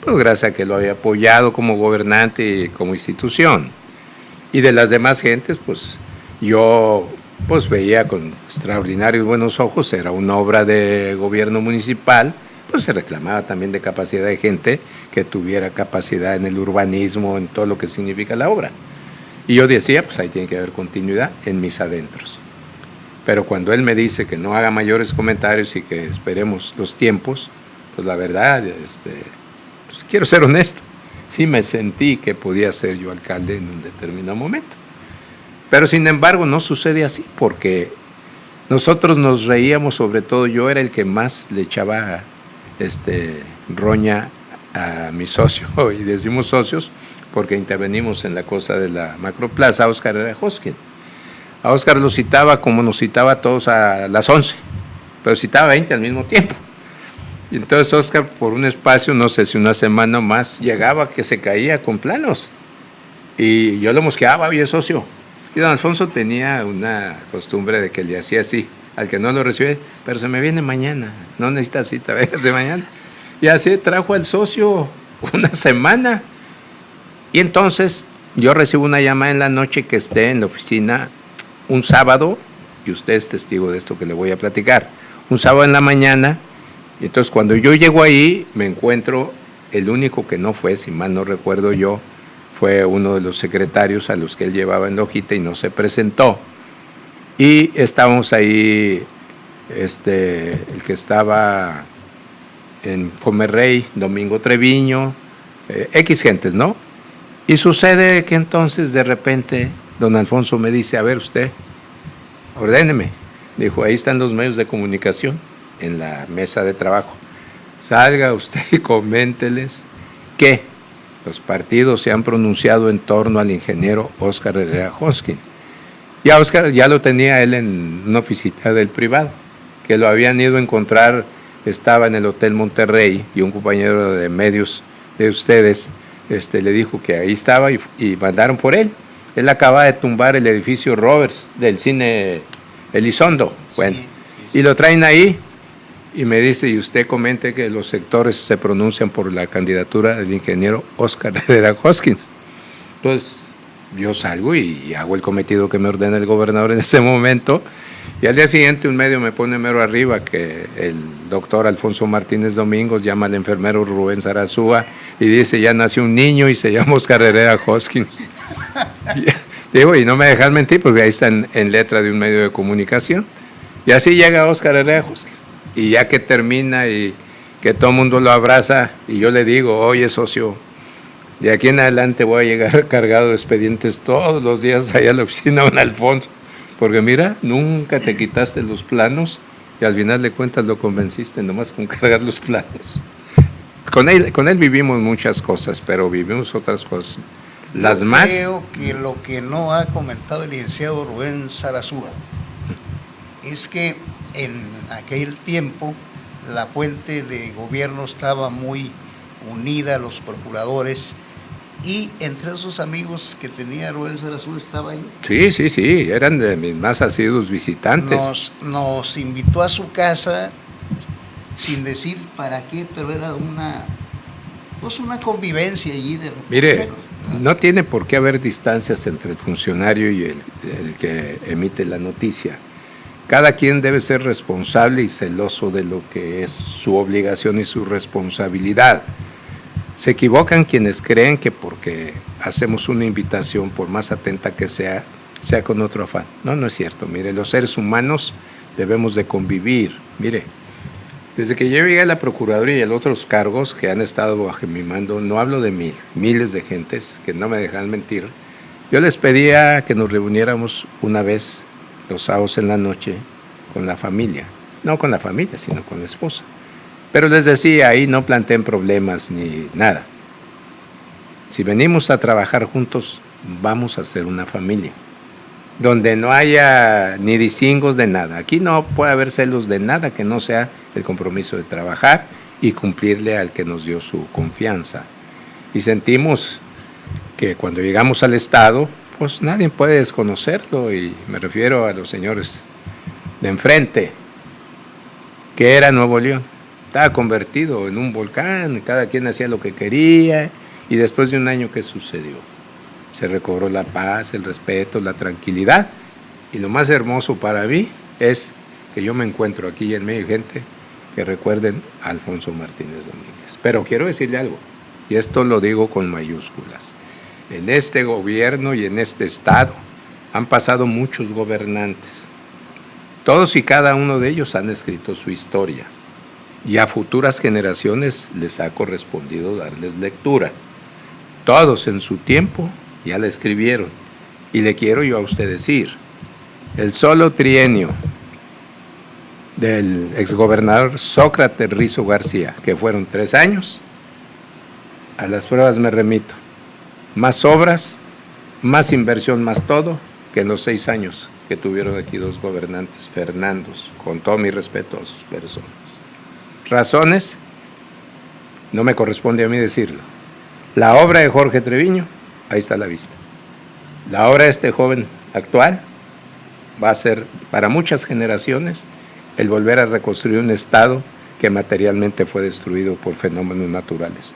pues gracias a que lo había apoyado como gobernante y como institución. Y de las demás gentes, pues yo pues veía con extraordinarios buenos ojos, era una obra de gobierno municipal, pues se reclamaba también de capacidad de gente que tuviera capacidad en el urbanismo, en todo lo que significa la obra. Y yo decía, pues ahí tiene que haber continuidad en mis adentros. Pero cuando él me dice que no haga mayores comentarios y que esperemos los tiempos, pues la verdad, pues quiero ser honesto, sí me sentí que podía ser yo alcalde en un determinado momento. Pero sin embargo no sucede así, porque nosotros nos reíamos, sobre todo yo era el que más le echaba roña a mi socio, y decimos socios porque intervenimos en la cosa de la macroplaza, Óscar Herrera Hoskin. A Óscar lo citaba como nos citaba a todos a las 11, pero citaba 20 al mismo tiempo. Y entonces Óscar, por un espacio, no sé si una semana más, llegaba que se caía con planos. Y yo lo mosqueaba, oye, socio. Y don Alfonso tenía una costumbre de que le hacía así, al que no lo recibe, pero se me viene mañana, no necesita cita, véngase mañana. Y así trajo al socio una semana. Y entonces yo recibo una llamada en la noche que esté en la oficina un sábado, y usted es testigo de esto que le voy a platicar, un sábado en la mañana, y entonces cuando yo llego ahí me encuentro, el único que no fue, si mal no recuerdo yo, fue uno de los secretarios a los que él llevaba en la hojita y no se presentó. Y estábamos ahí, el que estaba en Comerrey, Domingo Treviño, X gentes, ¿no? Y sucede que entonces de repente don Alfonso me dice, a ver usted, ordéneme. Dijo, ahí están los medios de comunicación en la mesa de trabajo. Salga usted y coménteles que los partidos se han pronunciado en torno al ingeniero Óscar Herrera Hoskin. Y a Óscar ya lo tenía él en una oficina del privado, que lo habían ido a encontrar, estaba en el Hotel Monterrey, y un compañero de medios de ustedes le dijo que ahí estaba y mandaron por él. Él acaba de tumbar el edificio Roberts del cine Elizondo. Bueno, sí. Y lo traen ahí y me dice, y usted comente que los sectores se pronuncian por la candidatura del ingeniero Óscar Herrera Hoskins. Entonces yo salgo y hago el cometido que me ordena el gobernador en ese momento, y al día siguiente un medio me pone mero arriba que el doctor Alfonso Martínez Domingos llama al enfermero Rubén Zarazúa y dice, ya nació un niño y se llama Óscar Herrera Hoskins. Digo, y no me dejan mentir porque ahí está en letra de un medio de comunicación. Y así llega Óscar Herrera Hoskins. Y ya que termina y que todo el mundo lo abraza, y yo le digo, oye socio, de aquí en adelante voy a llegar cargado de expedientes todos los días allá a la oficina de don Alfonso, porque mira, nunca te quitaste los planos y al final de cuentas lo convenciste nomás con cargar los planos. Con él vivimos muchas cosas, pero vivimos otras cosas Las más... Creo que lo que no ha comentado el licenciado Rubén Sarasúa es que en aquel tiempo la fuente de gobierno estaba muy unida a los procuradores, y entre esos amigos que tenía Rubén Sarasúa estaba yo. Sí, eran de mis más asiduos visitantes. Nos invitó a su casa sin decir para qué, pero era una convivencia allí de repente. Mire, no tiene por qué haber distancias entre el funcionario y el que emite la noticia. Cada quien debe ser responsable y celoso de lo que es su obligación y su responsabilidad. Se equivocan quienes creen que porque hacemos una invitación, por más atenta que sea con otro afán. No es cierto. Mire, los seres humanos debemos de convivir. Mire, desde que yo llegué a la Procuraduría y a los otros cargos que han estado bajo mi mando, no hablo de miles de gentes que no me dejan mentir, yo les pedía que nos reuniéramos una vez los sábados en la noche con la familia. No con la familia, sino con la esposa. Pero les decía, ahí no planteen problemas ni nada. Si venimos a trabajar juntos, vamos a ser una familia, donde no haya ni distingos de nada. Aquí no puede haber celos de nada que no sea el compromiso de trabajar y cumplirle al que nos dio su confianza. Y sentimos que cuando llegamos al Estado, pues nadie puede desconocerlo, y me refiero a los señores de enfrente, que era Nuevo León. Estaba convertido en un volcán, cada quien hacía lo que quería, y después de un año, ¿qué sucedió? Se recobró la paz, el respeto, la tranquilidad, y lo más hermoso para mí es que yo me encuentro aquí en medio de gente que recuerden a Alfonso Martínez Domínguez. Pero quiero decirle algo, y esto lo digo con mayúsculas. En este gobierno y en este estado han pasado muchos gobernantes. Todos y cada uno de ellos han escrito su historia, y a futuras generaciones les ha correspondido darles lectura. Todos en su tiempo ya la escribieron, y le quiero yo a usted decir, el solo trienio del exgobernador Sócrates Rizo García, que fueron 3 años, a las pruebas me remito, más obras, más inversión, más todo, que en los 6 años que tuvieron aquí 2 gobernantes Fernandos, con todo mi respeto a sus personas. Razones, no me corresponde a mí decirlo. La obra de Jorge Treviño, ahí está a la vista. La obra de este joven actual va a ser para muchas generaciones el volver a reconstruir un estado que materialmente fue destruido por fenómenos naturales.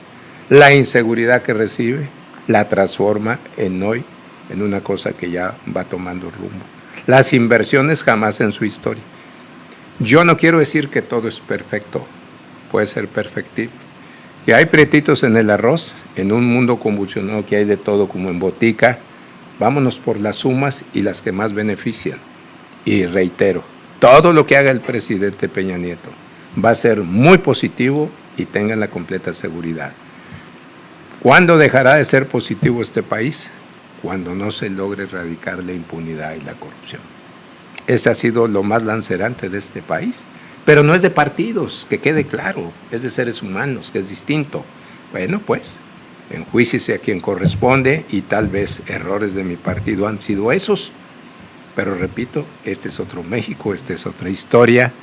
La inseguridad que recibe la transforma en hoy en una cosa que ya va tomando rumbo. Las inversiones jamás en su historia. Yo no quiero decir que todo es perfecto, puede ser perfectible. Que hay pretitos en el arroz, en un mundo convulsionado que hay de todo como en botica, vámonos por las sumas y las que más benefician. Y reitero, todo lo que haga el presidente Peña Nieto va a ser muy positivo, y tengan la completa seguridad. ¿Cuándo dejará de ser positivo este país? Cuando no se logre erradicar la impunidad y la corrupción. Ese ha sido lo más lacerante de este país, pero no es de partidos, que quede claro, es de seres humanos, que es distinto. Bueno, pues, enjuíciese a quien corresponde, y tal vez errores de mi partido han sido esos, pero repito, este es otro México, esta es otra historia.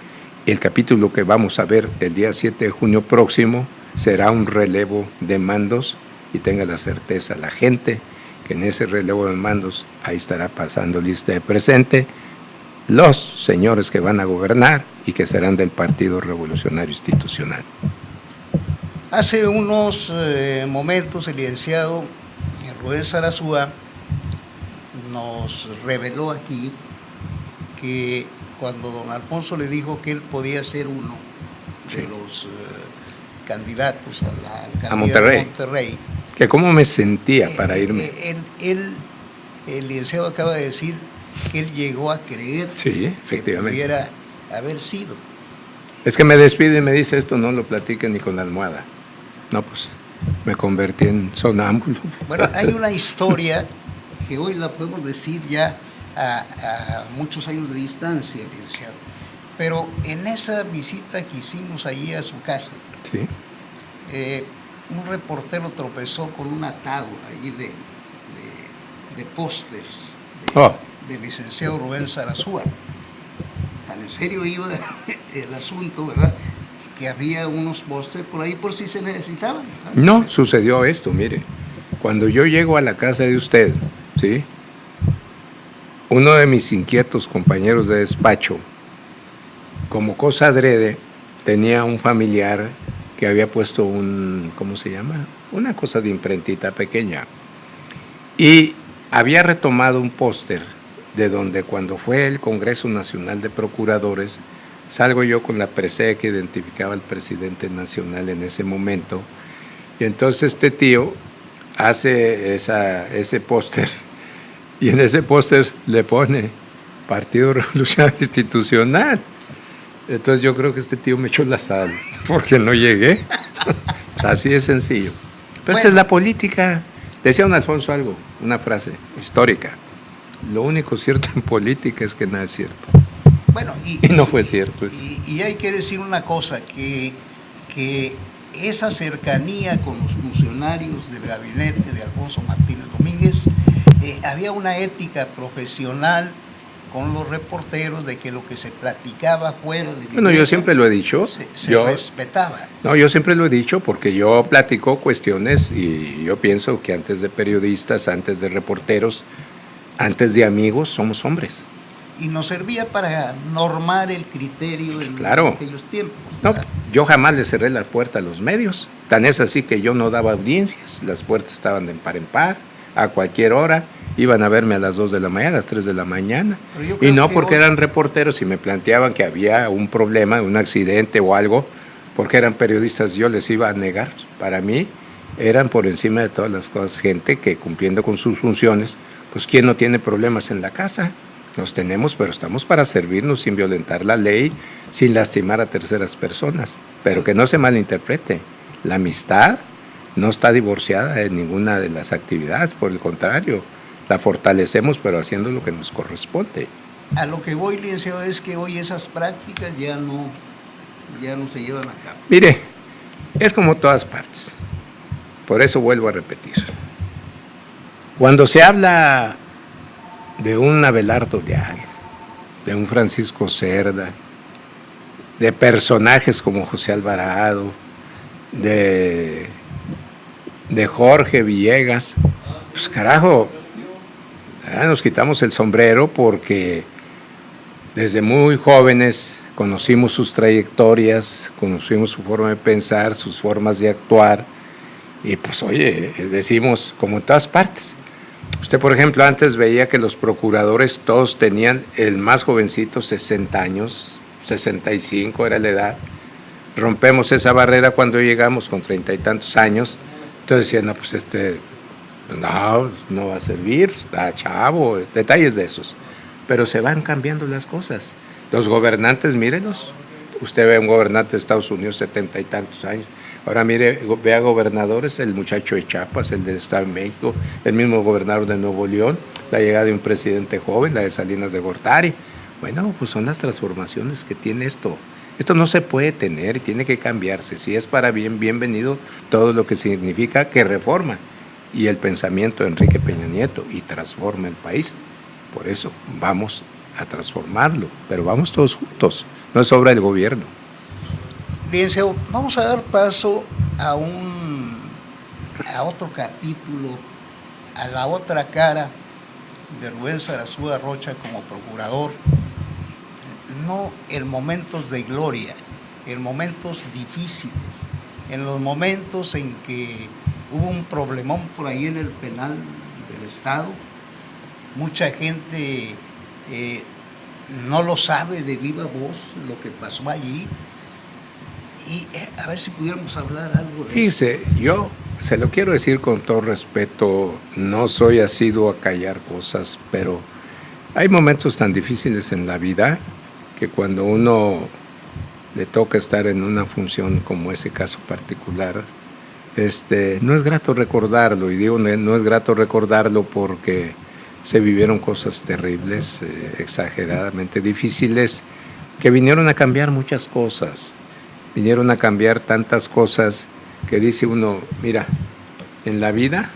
El capítulo que vamos a ver el día 7 de junio próximo será un relevo de mandos, y tenga la certeza la gente que en ese relevo de mandos ahí estará pasando lista de presente los señores que van a gobernar y que serán del Partido Revolucionario Institucional. Hace unos momentos el licenciado Rubén Sarasúa nos reveló aquí que cuando don Alfonso le dijo que él podía ser uno de los candidatos a la alcaldía de Monterrey, que cómo me sentía para irme. El licenciado acaba de decir que él llegó a creer que pudiera haber sido. Es que me despide y me dice, esto no lo platique ni con la almohada. No, pues me convertí en sonámbulo. Bueno, hay una historia que hoy la podemos decir ya a muchos años de distancia, licenciado. Pero en esa visita que hicimos allí a su casa, un reportero tropezó con un atado allí de pósters Oh. del licenciado Rubén Sarasúa. Tan en serio iba el asunto, ¿verdad? Que había unos pósters por ahí por si se necesitaban, ¿verdad? No, sucedió esto, mire. Cuando yo llego a la casa de usted, ¿sí? Uno de mis inquietos compañeros de despacho, como cosa adrede, tenía un familiar que había puesto un, ¿cómo se llama? Una cosa de imprentita pequeña. Y había retomado un póster de donde cuando fue el Congreso Nacional de Procuradores, salgo yo con la presea que identificaba al presidente nacional en ese momento. Y entonces este tío hace ese póster y en ese póster le pone Partido Revolucionario Institucional. Entonces yo creo que este tío me echó la sal porque no llegué. Así de sencillo. Pero esta es la política. Decía don Alfonso algo, una frase histórica. Lo único cierto en política es que nada es cierto. Bueno, Y no fue cierto eso. Y hay que decir una cosa, que esa cercanía con los funcionarios del gabinete de Alfonso Martínez Domínguez, había una ética profesional con los reporteros de que lo que se platicaba fuera de... Bueno, yo siempre lo he dicho. Se respetaba. No, yo siempre lo he dicho porque yo platico cuestiones y yo pienso que antes de periodistas, antes de reporteros, antes de amigos, somos hombres. Y nos servía para normar el criterio en Claro. aquellos tiempos. No, yo jamás le cerré la puerta a los medios. Tan es así que yo no daba audiencias. Las puertas estaban de en par, a cualquier hora. Iban a verme a las 2 de la mañana, a las 3 de la mañana. Y no porque eran reporteros y me planteaban que había un problema, un accidente o algo, porque eran periodistas, yo les iba a negar. Para mí eran por encima de todas las cosas gente que cumpliendo con sus funciones, pues ¿quién no tiene problemas en la casa? Los tenemos, pero estamos para servirnos sin violentar la ley, sin lastimar a terceras personas. Pero que no se malinterprete, la amistad no está divorciada de ninguna de las actividades, por el contrario, la fortalecemos, pero haciendo lo que nos corresponde. A lo que voy, licenciado, es que hoy esas prácticas ya no se llevan a cabo. Mire, es como todas partes. Por eso vuelvo a repetir. Cuando se habla de un Abelardo Leal, de un Francisco Cerda, de personajes como José Alvarado, de Jorge Villegas, pues carajo, nos quitamos el sombrero porque desde muy jóvenes conocimos sus trayectorias, conocimos su forma de pensar, sus formas de actuar, y pues oye, decimos como en todas partes. Usted, por ejemplo, antes veía que los procuradores todos tenían, el más jovencito, 60 años, 65 era la edad. Rompemos esa barrera cuando llegamos con 30 y tantos años. Entonces decían, no, pues no va a servir, está chavo, detalles de esos. Pero se van cambiando las cosas. Los gobernantes, mírenlos. Usted ve a un gobernante de Estados Unidos, 70 y tantos años. Ahora mire, vea gobernadores, el muchacho de Chiapas, el del Estado de México, el mismo gobernador de Nuevo León, la llegada de un presidente joven, la de Salinas de Gortari. Bueno, pues son las transformaciones que tiene esto. Esto no se puede tener, tiene que cambiarse. Si es para bien, bienvenido todo lo que significa que reforma y el pensamiento de Enrique Peña Nieto y transforma el país. Por eso vamos a transformarlo, pero vamos todos juntos, no es obra del gobierno. Licenciado, vamos a dar paso a otro capítulo, a la otra cara de Rubén Sarasúa Rocha como procurador. No en momentos de gloria, en momentos difíciles, en los momentos en que hubo un problemón por ahí en el penal del Estado. Mucha gente no lo sabe de viva voz lo que pasó allí. Y a ver si pudiéramos hablar algo de Fíjese, yo se lo quiero decir con todo respeto, no soy asiduo a callar cosas, pero hay momentos tan difíciles en la vida que cuando uno le toca estar en una función como ese caso particular, no es grato recordarlo, y digo no es grato recordarlo porque se vivieron cosas terribles, exageradamente difíciles, que vinieron a cambiar muchas cosas. Vinieron a cambiar tantas cosas que dice uno, mira, en la vida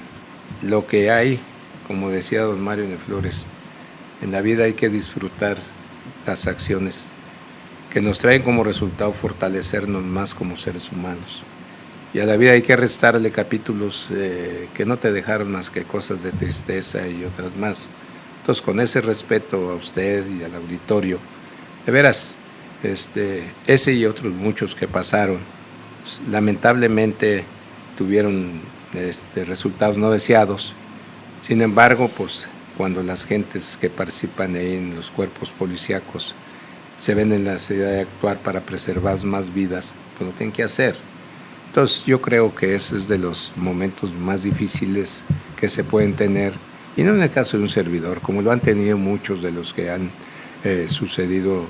lo que hay como decía don Mario N. Flores, en la vida hay que disfrutar las acciones que nos traen como resultado fortalecernos más como seres humanos. Y a la vida hay que restarle capítulos que no te dejaron más que cosas de tristeza y otras más. Entonces, con ese respeto a usted y al auditorio, de veras, ese y otros muchos que pasaron, pues, lamentablemente tuvieron resultados no deseados. Sin embargo, pues cuando las gentes que participan ahí en los cuerpos policíacos se ven en la necesidad de actuar para preservar más vidas, pues lo tienen que hacer. Entonces yo creo que ese es de los momentos más difíciles que se pueden tener, y no en el caso de un servidor, como lo han tenido muchos de los que han sucedido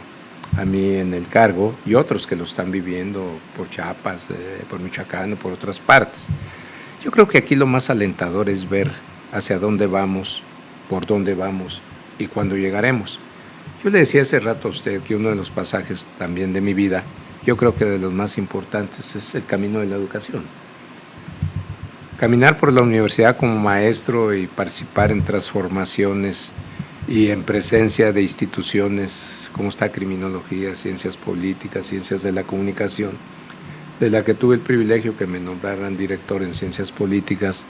a mí en el cargo, y otros que lo están viviendo por Chiapas, por Michoacán o por otras partes. Yo creo que aquí lo más alentador es ver hacia dónde vamos, por dónde vamos y cuándo llegaremos. Yo le decía hace rato a usted que uno de los pasajes también de mi vida, yo creo que de los más importantes, es el camino de la educación. Caminar por la universidad como maestro y participar en transformaciones y en presencia de instituciones como está criminología, ciencias políticas, ciencias de la comunicación, de la que tuve el privilegio que me nombraran director en ciencias políticas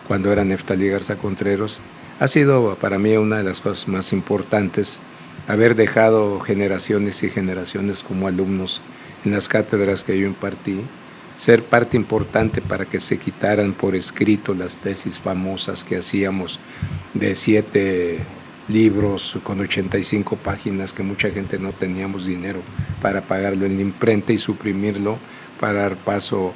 cuando era Neftalí Garza Contreros, ha sido para mí una de las cosas más importantes, haber dejado generaciones y generaciones como alumnos en las cátedras que yo impartí, ser parte importante para que se quitaran por escrito las tesis famosas que hacíamos de 7 libros con 85 páginas que mucha gente no teníamos dinero para pagarlo en la imprenta y suprimirlo para dar paso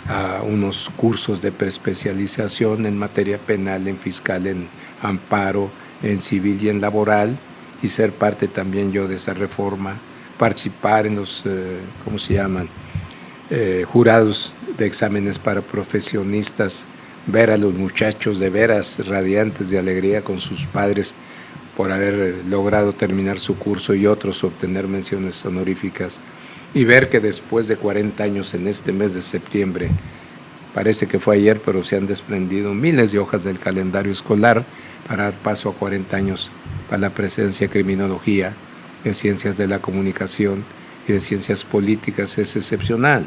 a unos cursos de preespecialización en materia penal, en fiscal, en amparo, en civil y en laboral, y ser parte también yo de esa reforma, participar en los, ¿cómo se llaman?, jurados de exámenes para profesionistas, ver a los muchachos de veras radiantes de alegría con sus padres por haber logrado terminar su curso y otros obtener menciones honoríficas, y ver que después de 40 años en este mes de septiembre, parece que fue ayer, pero se han desprendido miles de hojas del calendario escolar para dar paso a 40 años para la presencia de criminología, de ciencias de la comunicación y de ciencias políticas es excepcional.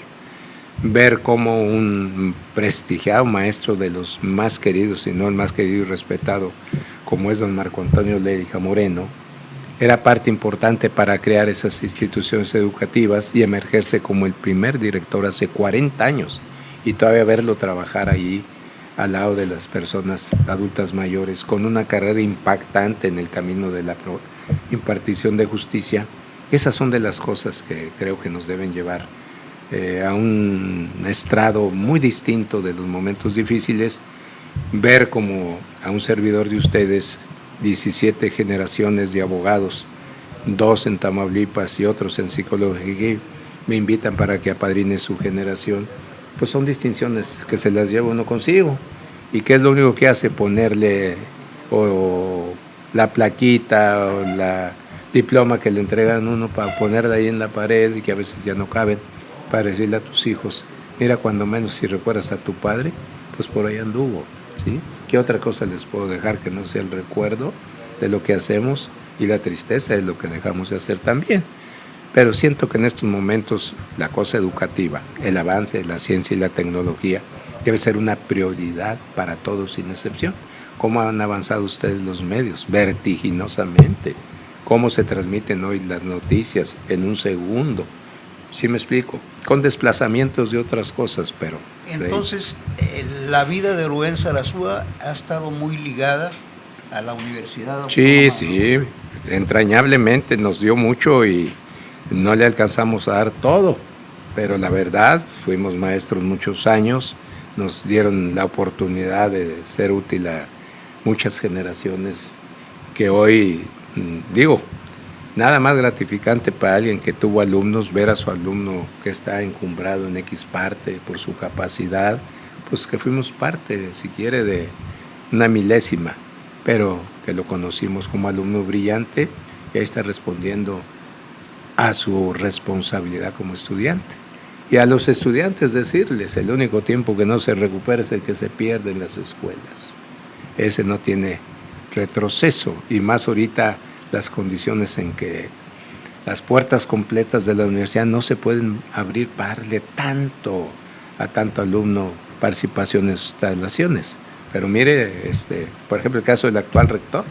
Ver cómo un prestigiado maestro de los más queridos, y no el más querido y respetado, como es don Marco Antonio Leija Moreno, era parte importante para crear esas instituciones educativas y emergerse como el primer director hace 40 años, y todavía verlo trabajar allí al lado de las personas adultas mayores, con una carrera impactante en el camino de la impartición de justicia. Esas son de las cosas que creo que nos deben llevar a un estrado muy distinto de los momentos difíciles, ver como a un servidor de ustedes, 17 generaciones de abogados, 2 en Tamaulipas y otros en psicología, me invitan para que apadrine su generación, pues son distinciones que se las lleva uno consigo. ¿Y qué es lo único que hace? Ponerle o la plaquita o la diploma que le entregan uno para ponerla ahí en la pared y que a veces ya no caben, para decirle a tus hijos, mira, cuando menos si recuerdas a tu padre, pues por ahí anduvo, ¿sí? ¿Qué otra cosa les puedo dejar que no sea el recuerdo de lo que hacemos y la tristeza de lo que dejamos de hacer también? Pero siento que en estos momentos la cosa educativa, el avance de la ciencia y la tecnología debe ser una prioridad para todos sin excepción. ¿Cómo han avanzado ustedes los medios? Vertiginosamente. ¿Cómo se transmiten hoy las noticias en un segundo? ¿Sí me explico? Con desplazamientos de otras cosas, pero... Entonces, la vida de Rubén Sarasúa ha estado muy ligada a la Universidad Autónoma. Sí, sí, entrañablemente nos dio mucho y no le alcanzamos a dar todo, pero la verdad, fuimos maestros muchos años, nos dieron la oportunidad de ser útil a muchas generaciones que hoy, digo, nada más gratificante para alguien que tuvo alumnos, ver a su alumno que está encumbrado en X parte por su capacidad, pues que fuimos parte, si quiere, de una milésima, pero que lo conocimos como alumno brillante y ahí está respondiendo a su responsabilidad como estudiante. Y a los estudiantes decirles, el único tiempo que no se recupera es el que se pierde en las escuelas. Ese no tiene retroceso, y más ahorita las condiciones en que las puertas completas de la universidad no se pueden abrir para darle a tanto alumno participación en sus instalaciones. Pero mire, por ejemplo, el caso del actual rector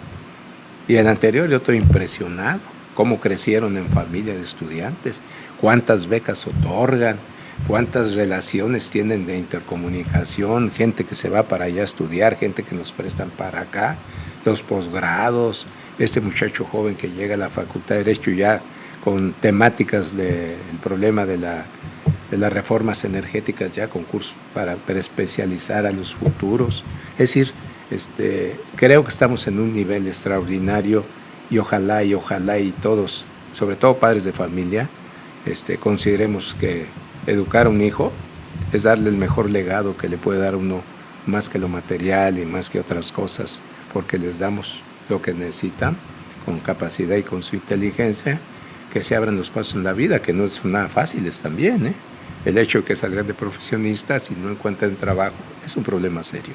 y el anterior, yo estoy impresionado cómo crecieron en familia de estudiantes, cuántas becas otorgan, cuántas relaciones tienen de intercomunicación, gente que se va para allá a estudiar, gente que nos prestan para acá, los posgrados, este muchacho joven que llega a la Facultad de Derecho ya con temáticas del problema de las reformas energéticas, ya con cursos para especializar a los futuros. Es decir, creo que estamos en un nivel extraordinario y ojalá y todos, sobre todo padres de familia, consideremos que educar a un hijo es darle el mejor legado que le puede dar uno, más que lo material y más que otras cosas, porque les damos lo que necesitan con capacidad y con su inteligencia, que se abran los pasos en la vida, que no es nada fáciles también, ¿eh? El hecho de que salgan de profesionistas y no encuentren trabajo es un problema serio.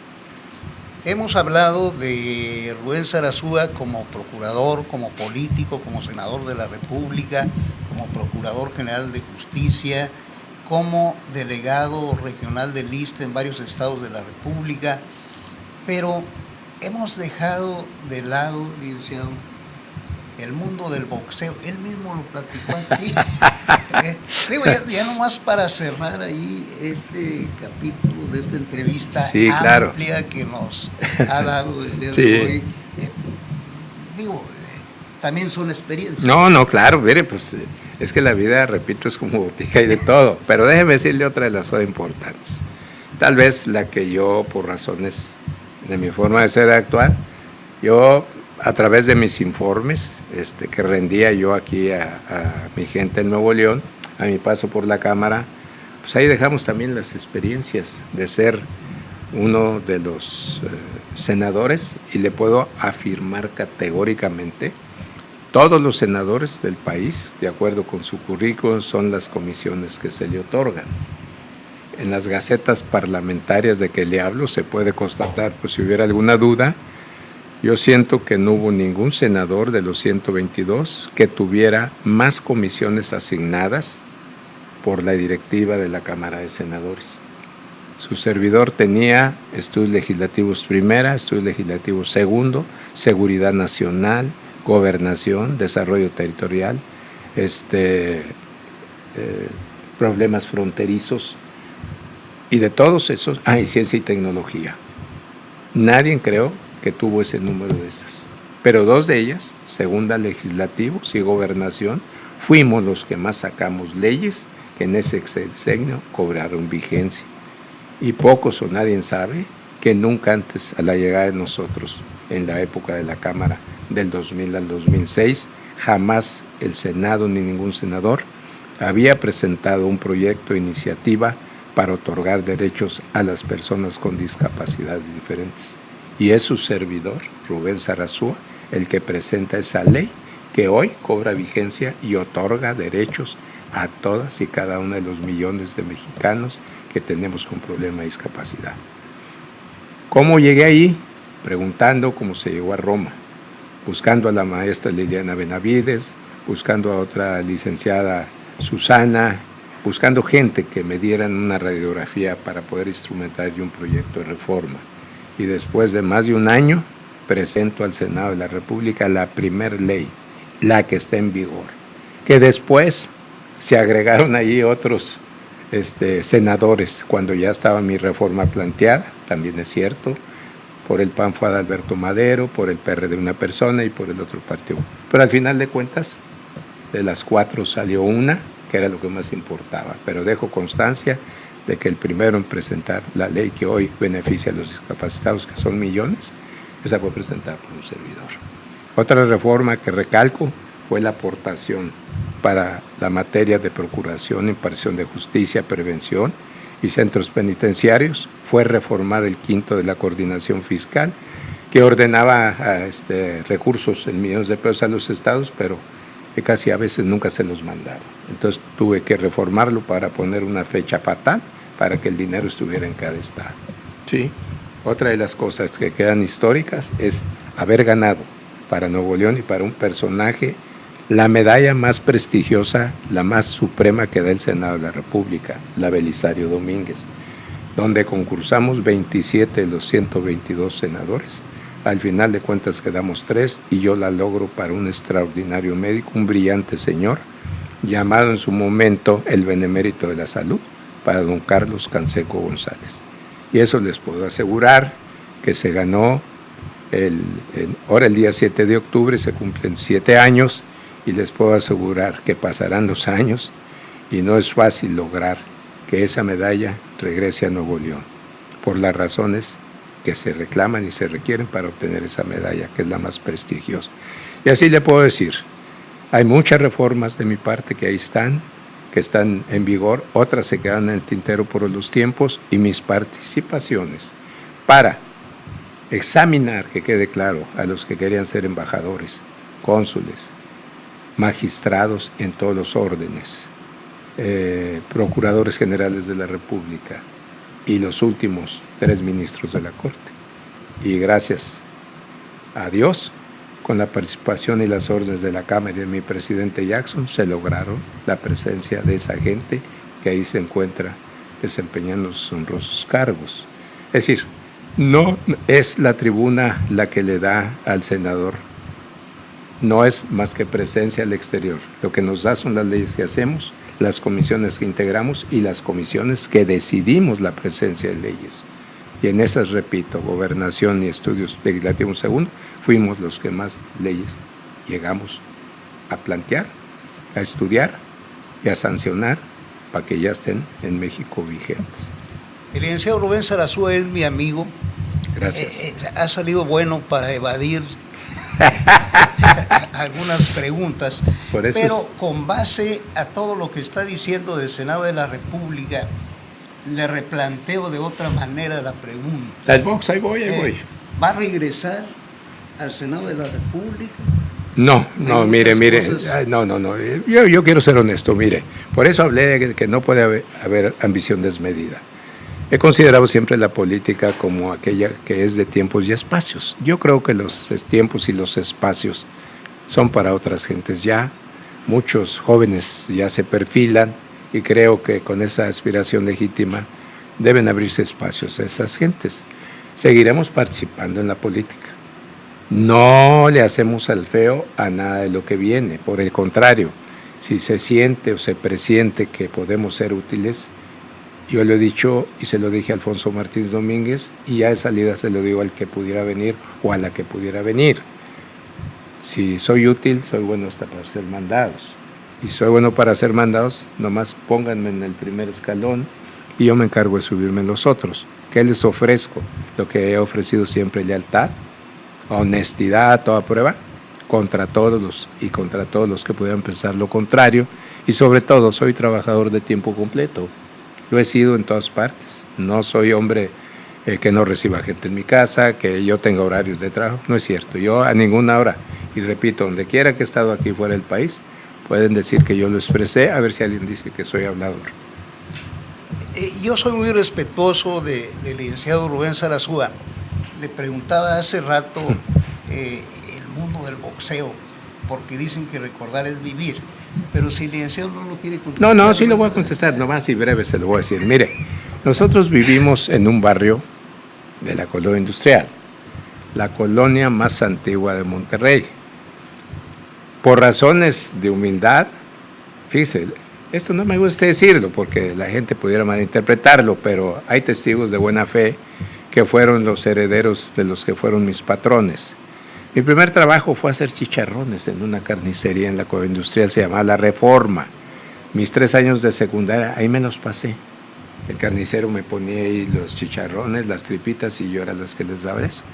Hemos hablado de Rubén Sarasúa como procurador, como político, como senador de la República, como procurador general de justicia, como delegado regional del ISSSTE en varios estados de la República, pero hemos dejado de lado, licenciado, el mundo del boxeo. Él mismo lo platicó aquí. Digo, ya nomás para cerrar ahí este capítulo de esta entrevista amplia que nos ha dado el día de hoy. También son experiencias. No, claro, mire, pues es que la vida, repito, es como botica y de todo. Pero déjeme decirle otra de las cosas importantes. Tal vez la que yo, por razones de mi forma de ser actual, yo, a través de mis informes que rendía yo aquí a mi gente en Nuevo León, a mi paso por la Cámara, pues ahí dejamos también las experiencias de ser uno de los senadores, y le puedo afirmar categóricamente, todos los senadores del país, de acuerdo con su currículum, son las comisiones que se le otorgan. En las gacetas parlamentarias de que le hablo se puede constatar, pues si hubiera alguna duda, yo siento que no hubo ningún senador de los 122 que tuviera más comisiones asignadas por la directiva de la Cámara de Senadores. Su servidor tenía estudios legislativos primera, estudios legislativos segundo, seguridad nacional, gobernación, desarrollo territorial, problemas fronterizos, y de todos esos, y ciencia y tecnología. Nadie, creo, que tuvo ese número de esas. Pero dos de ellas, segunda legislativos y gobernación, fuimos los que más sacamos leyes que en ese sexenio cobraron vigencia. Y pocos o nadie sabe que nunca antes, a la llegada de nosotros, en la época de la Cámara del 2000 al 2006, jamás el Senado ni ningún senador había presentado un proyecto de iniciativa para otorgar derechos a las personas con discapacidades diferentes. Y es su servidor, Rubén Sarasúa, el que presenta esa ley que hoy cobra vigencia y otorga derechos a todas y cada uno de los millones de mexicanos que tenemos con problema de discapacidad. ¿Cómo llegué ahí? Preguntando cómo se llegó a Roma, buscando a la maestra Liliana Benavides, buscando a otra licenciada Susana, buscando gente que me dieran una radiografía para poder instrumentar yo un proyecto de reforma. Y después de más de un año, presento al Senado de la República la primer ley, la que está en vigor, que después se agregaron allí otros senadores cuando ya estaba mi reforma planteada, también es cierto, por el PAN fue Adalberto Madero, por el PRD una persona y por el otro partido. Pero al final de cuentas, de las 4 salió una, que era lo que más importaba, pero dejo constancia de que el primero en presentar la ley que hoy beneficia a los discapacitados, que son millones, esa fue presentada por un servidor. Otra reforma que recalco fue la aportación para la materia de procuración, impartición de justicia, prevención y centros penitenciarios, fue reformar el quinto de la coordinación fiscal, que ordenaba recursos en millones de pesos a los estados, pero que casi a veces nunca se los mandaba. Entonces tuve que reformarlo para poner una fecha fatal para que el dinero estuviera en cada estado. ¿Sí? Otra de las cosas que quedan históricas es haber ganado para Nuevo León y para un personaje la medalla más prestigiosa, la más suprema que da el Senado de la República, la Belisario Domínguez, donde concursamos 27 de los 122 senadores. Al final de cuentas quedamos 3 y yo la logro para un extraordinario médico, un brillante señor, llamado en su momento el Benemérito de la Salud, para don Carlos Canseco González. Y eso les puedo asegurar que se ganó, ahora el día 7 de octubre se cumplen 7 años, y les puedo asegurar que pasarán los años y no es fácil lograr que esa medalla regrese a Nuevo León, por las razones que se reclaman y se requieren para obtener esa medalla, que es la más prestigiosa. Y así le puedo decir, hay muchas reformas de mi parte que ahí están, que están en vigor, otras se quedan en el tintero por los tiempos, y mis participaciones para examinar, que quede claro, a los que querían ser embajadores, cónsules, magistrados en todos los órdenes, procuradores generales de la República y los últimos 3 ministros de la Corte. Y gracias a Dios, con la participación y las órdenes de la Cámara y de mi presidente Jackson, se lograron la presencia de esa gente que ahí se encuentra desempeñando sus honrosos cargos. Es decir, no es la tribuna la que le da al senador, no es más que presencia al exterior. Lo que nos da son las leyes que hacemos, las comisiones que integramos y las comisiones que decidimos la presencia de leyes. Y en esas, repito, Gobernación y Estudios Legislativos segundo, fuimos los que más leyes llegamos a plantear, a estudiar y a sancionar para que ya estén en México vigentes. El licenciado Rubén Sarasúa es mi amigo. Gracias. Ha salido bueno para evadir algunas preguntas, pero con base a todo lo que está diciendo del Senado de la República, le replanteo de otra manera la pregunta. El box, ahí voy. ¿Va a regresar al Senado de la República? No, mire, no. Yo quiero ser honesto, mire. Por eso hablé de que no puede haber ambición desmedida. He considerado siempre la política como aquella que es de tiempos y espacios. Yo creo que los tiempos y los espacios son para otras gentes ya. Muchos jóvenes ya se perfilan y creo que con esa aspiración legítima deben abrirse espacios a esas gentes. Seguiremos participando en la política. No le hacemos al feo a nada de lo que viene. Por el contrario, si se siente o se presiente que podemos ser útiles, yo lo he dicho y se lo dije a Alfonso Martínez Domínguez, y ya de salida se lo digo al que pudiera venir o a la que pudiera venir. Si soy útil, soy bueno hasta para ser mandados. Y soy bueno para ser mandados, nomás pónganme en el primer escalón y yo me encargo de subirme en los otros. ¿Qué les ofrezco? Lo que he ofrecido siempre: lealtad, honestidad a toda prueba, contra todos los que pudieran pensar lo contrario, y sobre todo soy trabajador de tiempo completo. Lo he sido en todas partes. No soy hombre que no reciba gente en mi casa, que yo tenga horarios de trabajo. No es cierto. Yo a ninguna hora, y repito, donde quiera que he estado aquí fuera del país, pueden decir que yo lo expresé, a ver si alguien dice que soy hablador. Yo soy muy respetuoso del licenciado Rubén Sarasúa. Le preguntaba hace rato el mundo del boxeo, porque dicen que recordar es vivir. Pero si el licenciado no lo quiere contestar... No, sí lo voy a contestar, nomás y breve se lo voy a decir. Mire, nosotros vivimos en un barrio de la colonia industrial, la colonia más antigua de Monterrey. Por razones de humildad, fíjese, esto no me gusta decirlo porque la gente pudiera malinterpretarlo, pero hay testigos de buena fe que fueron los herederos de los que fueron mis patrones. Mi primer trabajo fue hacer chicharrones en una carnicería en la colonia industrial, se llamaba La Reforma. Mis 3 años de secundaria, ahí me los pasé. El carnicero me ponía ahí los chicharrones, las tripitas, y yo era las que les daba eso.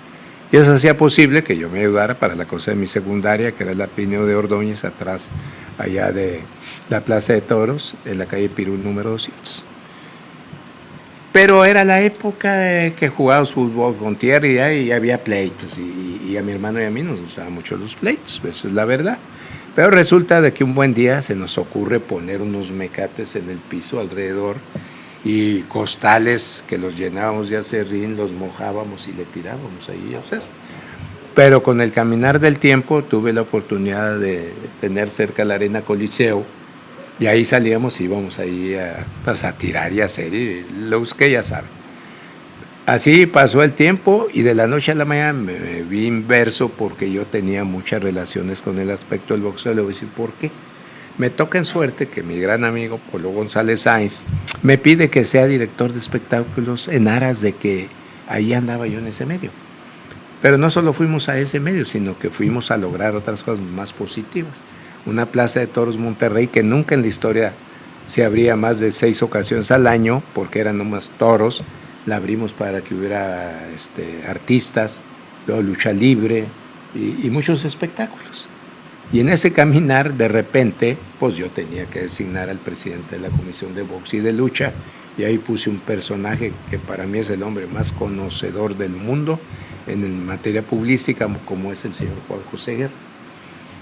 Y eso hacía posible que yo me ayudara para la cosa de mi secundaria, que era la Plinio de Ordóñez, atrás, allá de la Plaza de Toros, en la calle Pirul número 200. Pero era la época de que jugábamos fútbol con tierra y había pleitos, y a mi hermano y a mí nos gustaban mucho los pleitos, eso es la verdad. Pero resulta de que un buen día se nos ocurre poner unos mecates en el piso alrededor, y costales que los llenábamos de acerrín, los mojábamos y le tirábamos ahí, o sea. Pero con el caminar del tiempo tuve la oportunidad de tener cerca la Arena Coliseo y ahí salíamos y íbamos ahí a tirar y a hacer, y los que ya saben. Así pasó el tiempo y de la noche a la mañana me vi inverso porque yo tenía muchas relaciones con el aspecto del boxeo. Le voy a decir por qué. Me toca en suerte que mi gran amigo Polo González Sainz me pide que sea director de espectáculos en aras de que ahí andaba yo en ese medio. Pero no solo fuimos a ese medio, sino que fuimos a lograr otras cosas más positivas. Una plaza de toros Monterrey que nunca en la historia se abría más de 6 ocasiones al año, porque eran nomás toros. La abrimos para que hubiera artistas, luego lucha libre y muchos espectáculos. Y en ese caminar, de repente, pues yo tenía que designar al presidente de la Comisión de Box y de Lucha, y ahí puse un personaje que para mí es el hombre más conocedor del mundo en materia pública, como es el señor Juan José Guerra.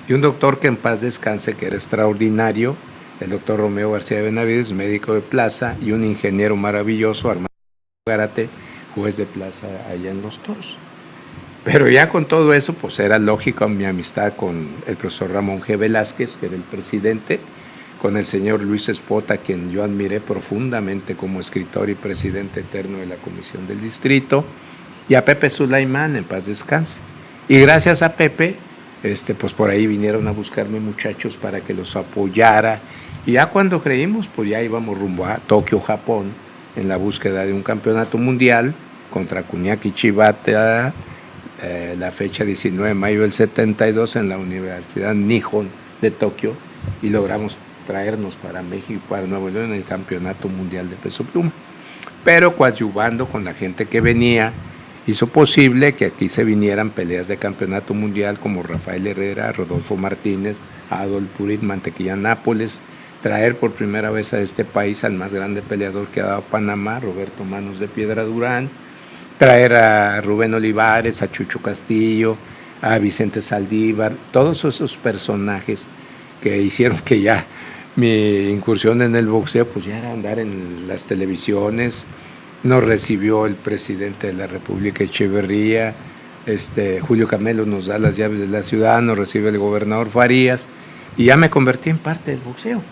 Y un doctor que en paz descanse, que era extraordinario, el doctor Romeo García de Benavides, médico de plaza, y un ingeniero maravilloso, Armando Garate, juez de plaza allá en Los Toros. Pero ya con todo eso, pues era lógico mi amistad con el profesor Ramón G. Velázquez, que era el presidente, con el señor Luis Espota, quien yo admiré profundamente como escritor y presidente eterno de la Comisión del Distrito, y a Pepe Sulaimán, en paz descanse. Y gracias a Pepe, pues por ahí vinieron a buscarme muchachos para que los apoyara, y ya cuando creímos, pues ya íbamos rumbo a Tokio, Japón, en la búsqueda de un campeonato mundial contra Kuniaki Chibata, la fecha 19 de mayo del 72 en la Universidad Nihon de Tokio, y logramos traernos para México, para Nuevo León, en el Campeonato Mundial de Peso Pluma. Pero coadyuvando con la gente que venía, hizo posible que aquí se vinieran peleas de campeonato mundial como Rafael Herrera, Rodolfo Martínez, Adolfo Purit, Mantequilla Nápoles, traer por primera vez a este país al más grande peleador que ha dado Panamá, Roberto Manos de Piedra Durán, traer a Rubén Olivares, a Chucho Castillo, a Vicente Saldívar, todos esos personajes que hicieron que ya mi incursión en el boxeo pues ya era andar en las televisiones. Nos recibió el presidente de la República, Echeverría, Julio Camelo nos da las llaves de la ciudad, nos recibe el gobernador Farías, y ya me convertí en parte del boxeo,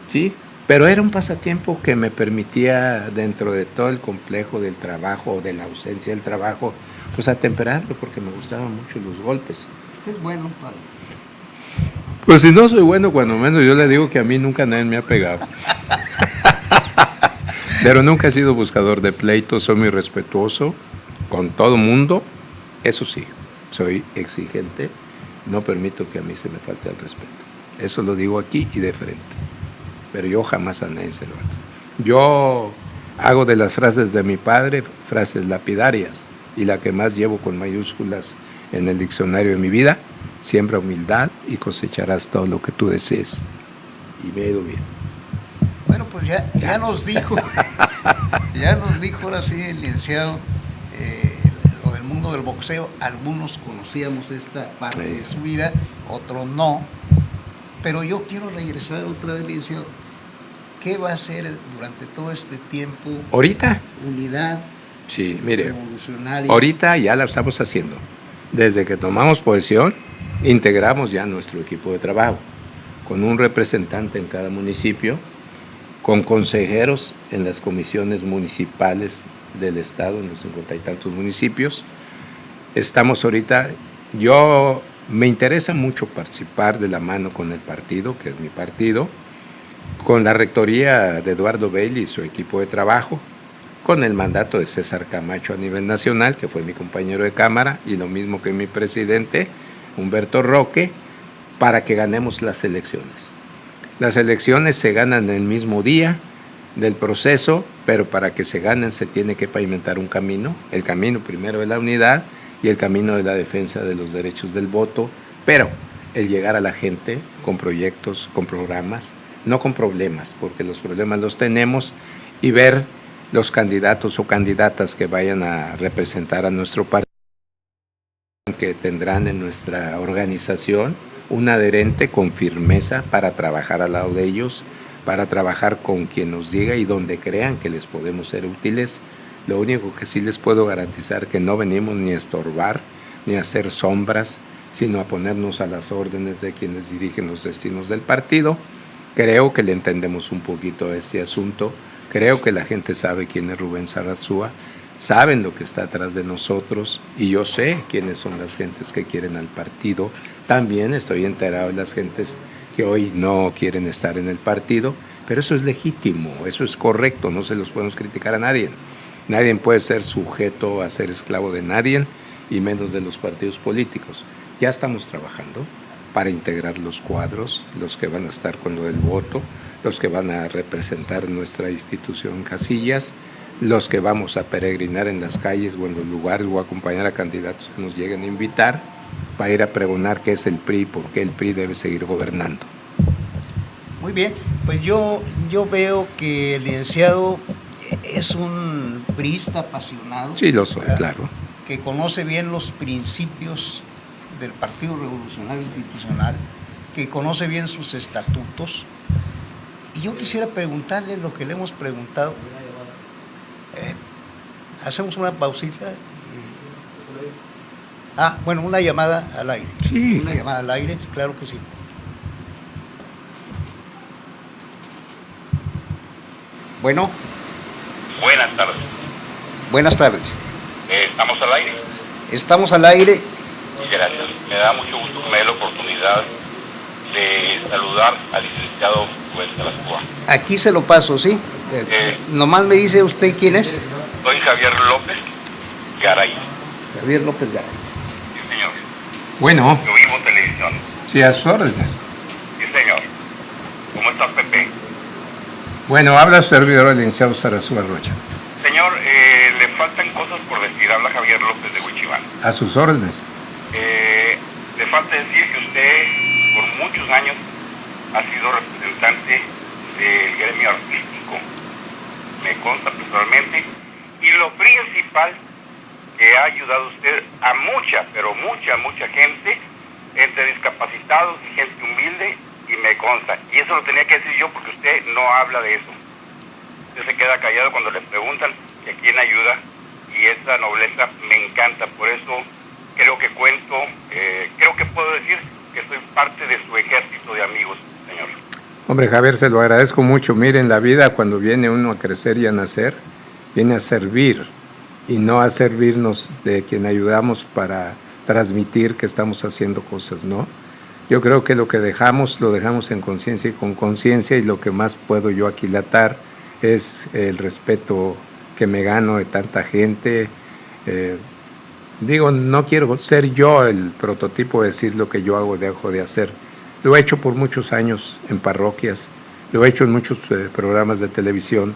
¿sí? Pero era un pasatiempo que me permitía, dentro de todo el complejo del trabajo o de la ausencia del trabajo, pues atemperarlo, porque me gustaban mucho los golpes. Es bueno, padre. Pues si no soy bueno, cuando menos yo le digo que a mí nunca nadie me ha pegado. Pero nunca he sido buscador de pleitos, soy muy respetuoso con todo mundo. Eso sí, soy exigente, no permito que a mí se me falte el respeto. Eso lo digo aquí y de frente. Pero yo jamás a nadie se lo hago. Yo hago de las frases de mi padre frases lapidarias, y la que más llevo con mayúsculas en el diccionario de mi vida: siembra humildad y cosecharás todo lo que tú desees. Y me ha ido bien. Bueno, pues ya nos dijo, ahora sí el licenciado, lo del mundo del boxeo. Algunos conocíamos esta parte de su vida, otros no. Pero yo quiero regresar otra vez, licenciado. ¿Qué va a hacer durante todo este tiempo? ¿Ahorita? Unidad. Sí, mire, revolucionaria. Ahorita ya la estamos haciendo. Desde que tomamos posesión, integramos ya nuestro equipo de trabajo, con un representante en cada municipio, con consejeros en las comisiones municipales del estado, en los 50 y tantos municipios. Estamos ahorita, me interesa mucho participar de la mano con el partido, que es mi partido, con la rectoría de Eduardo Bailey y su equipo de trabajo, con el mandato de César Camacho a nivel nacional, que fue mi compañero de cámara, y lo mismo que mi presidente, Humberto Roque, para que ganemos las elecciones. Las elecciones se ganan el mismo día del proceso, pero para que se ganen se tiene que pavimentar un camino, el camino primero de la unidad y el camino de la defensa de los derechos del voto, pero el llegar a la gente con proyectos, con programas, no con problemas, porque los problemas los tenemos, y ver los candidatos o candidatas que vayan a representar a nuestro partido, que tendrán en nuestra organización un adherente con firmeza para trabajar al lado de ellos, para trabajar con quien nos diga y donde crean que les podemos ser útiles. Lo único que sí les puedo garantizar que no venimos ni a estorbar, ni a hacer sombras, sino a ponernos a las órdenes de quienes dirigen los destinos del partido. Creo que le entendemos un poquito a este asunto, creo que la gente sabe quién es Rubén Sarrazúa, saben lo que está atrás de nosotros y yo sé quiénes son las gentes que quieren al partido. También estoy enterado de las gentes que hoy no quieren estar en el partido, pero eso es legítimo, eso es correcto, no se los podemos criticar a nadie. Nadie puede ser sujeto a ser esclavo de nadie y menos de los partidos políticos. Ya estamos trabajando para integrar los cuadros, los que van a estar con lo del voto, los que van a representar nuestra institución en casillas, los que vamos a peregrinar en las calles o en los lugares o acompañar a candidatos que nos lleguen a invitar para ir a pregonar qué es el PRI y por qué el PRI debe seguir gobernando. Muy bien, pues yo veo que el licenciado es un priista apasionado. Sí, lo soy, claro. Que conoce bien los principios del Partido Revolucionario Institucional, que conoce bien sus estatutos. Y yo quisiera preguntarle lo que le hemos preguntado. Hacemos una pausita. Bueno, una llamada al aire. Sí. Una llamada al aire, claro que sí. Bueno. Buenas tardes. Buenas tardes. ¿Estamos al aire? Estamos al aire. Gracias. Me da mucho gusto que me dé la oportunidad de saludar al licenciado Rubén Sarrazúa. Aquí se lo paso, ¿sí? Nomás me dice usted quién es. Soy Javier López Garay. Javier López Garay. Sí, señor. Bueno. Yo vivo en televisión. Sí, a sus órdenes. Sí, señor. ¿Cómo estás, Pepe? Bueno, habla su servidor, el licenciado Sarrazúa Rocha. Señor, le faltan cosas por decir. Habla Javier López de Huichiván. A sus órdenes. Le falta decir que usted por muchos años ha sido representante del gremio artístico, me consta personalmente, y lo principal que ha ayudado usted a mucha, pero mucha gente, entre discapacitados y gente humilde, y me consta, y eso lo tenía que decir yo porque usted no habla de eso. Usted se queda callado cuando le preguntan que a quién ayuda, y esa nobleza me encanta, por eso creo que creo que puedo decir que soy parte de su ejército de amigos, señor. Hombre, Javier, se lo agradezco mucho. Miren, la vida cuando viene uno a crecer y a nacer, viene a servir y no a servirnos de quien ayudamos para transmitir que estamos haciendo cosas, ¿no? Yo creo que lo que dejamos, lo dejamos en conciencia y con conciencia, y lo que más puedo yo aquilatar es el respeto que me gano de tanta gente. Digo, no quiero ser yo el prototipo de decir lo que yo hago, dejo de hacer. Lo he hecho por muchos años en parroquias, lo he hecho en muchos programas de televisión,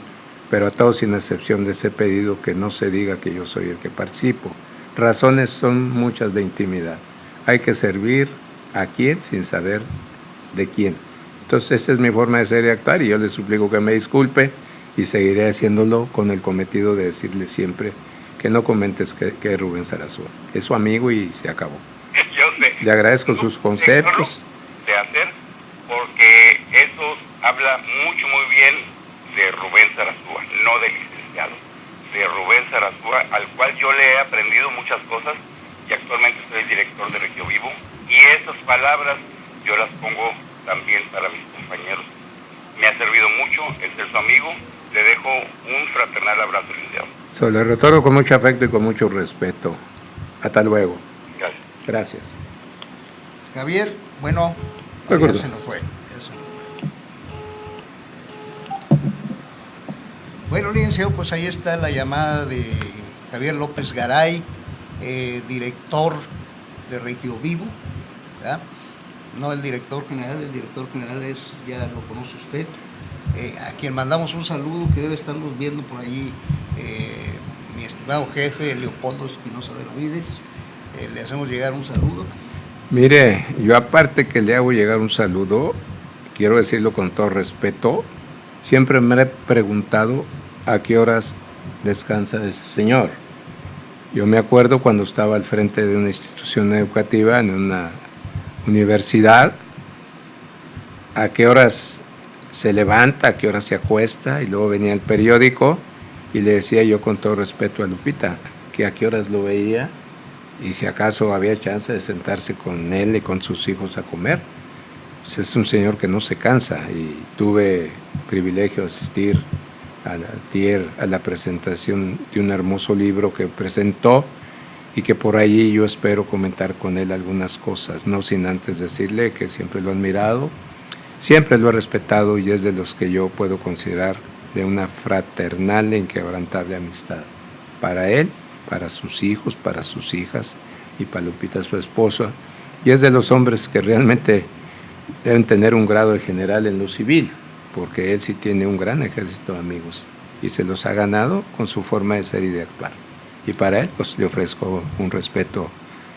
pero a todos sin excepción les he pedido que no se diga que yo soy el que participo. Razones son muchas de intimidad. Hay que servir a quién sin saber de quién. Entonces, esta es mi forma de ser y actuar, y yo le suplico que me disculpe y seguiré haciéndolo con el cometido de decirle siempre que no comentes que es Rubén Sarrazúa. Es su amigo y se acabó. Yo sé. Le agradezco sus conceptos. De hacer, porque eso habla muy bien de Rubén Sarrazúa, no del licenciado, de Rubén Sarrazúa, al cual yo le he aprendido muchas cosas, y actualmente soy el director de Regio Vivo, y esas palabras yo las pongo también para mis compañeros. Me ha servido mucho el ser su amigo. Le dejo un fraternal abrazo, licenciado. Se lo retorno con mucho afecto y con mucho respeto. Hasta luego. Gracias. Gracias. Javier, bueno, ya se nos fue. Bueno, licenciado, pues ahí está la llamada de Javier López Garay, director de Regio Vivo, ¿verdad? No el director general es, ya lo conoce usted, a quien mandamos un saludo, que debe estarnos viendo por allí, mi estimado jefe Leopoldo Espinosa Benavides, le hacemos llegar un saludo. Mire, yo aparte que le hago llegar un saludo, quiero decirlo con todo respeto, siempre me he preguntado a qué horas descansa ese señor. Yo me acuerdo cuando estaba al frente de una institución educativa, en una universidad, a qué horas se levanta, a qué hora se acuesta, y luego venía el periódico y le decía yo con todo respeto a Lupita que a qué horas lo veía y si acaso había chance de sentarse con él y con sus hijos a comer. Pues es un señor que no se cansa, y tuve privilegio de asistir a la presentación de un hermoso libro que presentó, y que por ahí yo espero comentar con él algunas cosas, no sin antes decirle que siempre lo he admirado, siempre lo he respetado, y es de los que yo puedo considerar de una fraternal e inquebrantable amistad para él, para sus hijos, para sus hijas y para Lupita, su esposa, y es de los hombres que realmente deben tener un grado de general en lo civil, porque él sí tiene un gran ejército de amigos y se los ha ganado con su forma de ser y de actuar. Y para él, pues le ofrezco un respeto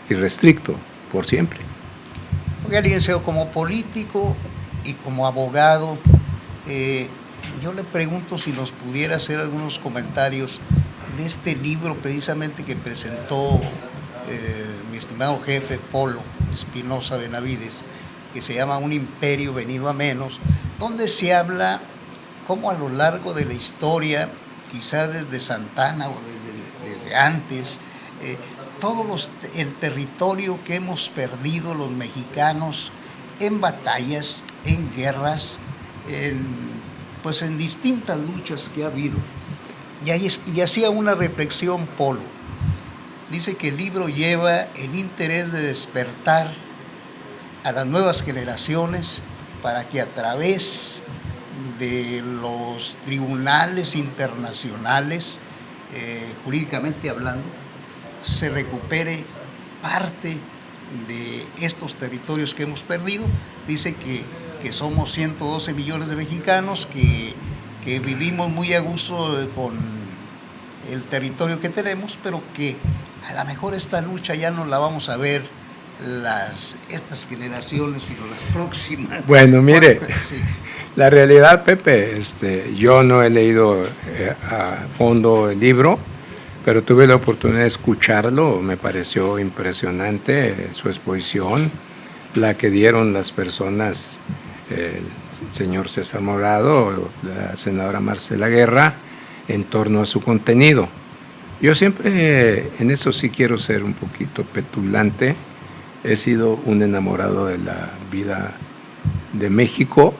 irrestricto por siempre. Oiga, licenciado, como político y como abogado, yo le pregunto si nos pudiera hacer algunos comentarios de este libro precisamente que presentó mi estimado jefe Polo Espinosa Benavides, que se llama Un imperio venido a menos, donde se habla cómo a lo largo de la historia, quizá desde Santana o desde antes, el territorio que hemos perdido los mexicanos en batallas, en guerras, en distintas luchas que ha habido. Y hacía una reflexión Polo. Dice que el libro lleva el interés de despertar a las nuevas generaciones para que a través de los tribunales internacionales, jurídicamente hablando, se recupere parte de estos territorios que hemos perdido. Dice que somos 112 millones de mexicanos, que vivimos muy a gusto con el territorio que tenemos, pero que a lo mejor esta lucha ya no la vamos a ver estas generaciones, sino las próximas. Bueno, mire, sí. La realidad, Pepe, yo no he leído a fondo el libro, pero tuve la oportunidad de escucharlo. Me pareció impresionante su exposición, la que dieron las personas, el señor César Morado, la senadora Marcela Guerra, en torno a su contenido. Yo siempre, en eso sí quiero ser un poquito petulante, he sido un enamorado de la vida de México,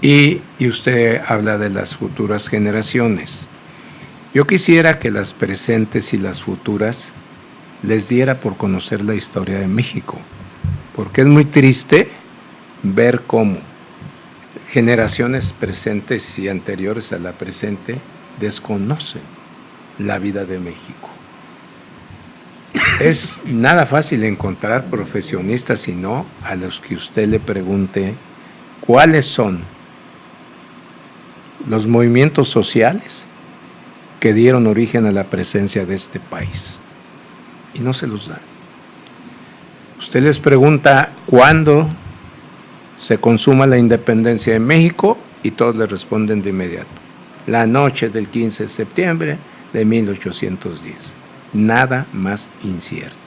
y usted habla de las futuras generaciones. Yo quisiera que las presentes y las futuras les diera por conocer la historia de México, porque es muy triste ver cómo generaciones presentes y anteriores a la presente desconocen la vida de México. Es nada fácil encontrar profesionistas, sino a los que usted le pregunte cuáles son los movimientos sociales que dieron origen a la presencia de este país. Y no se los dan. Usted les pregunta cuándo se consuma la independencia de México y todos le responden de inmediato: la noche del 15 de septiembre de 1810. Nada más incierto.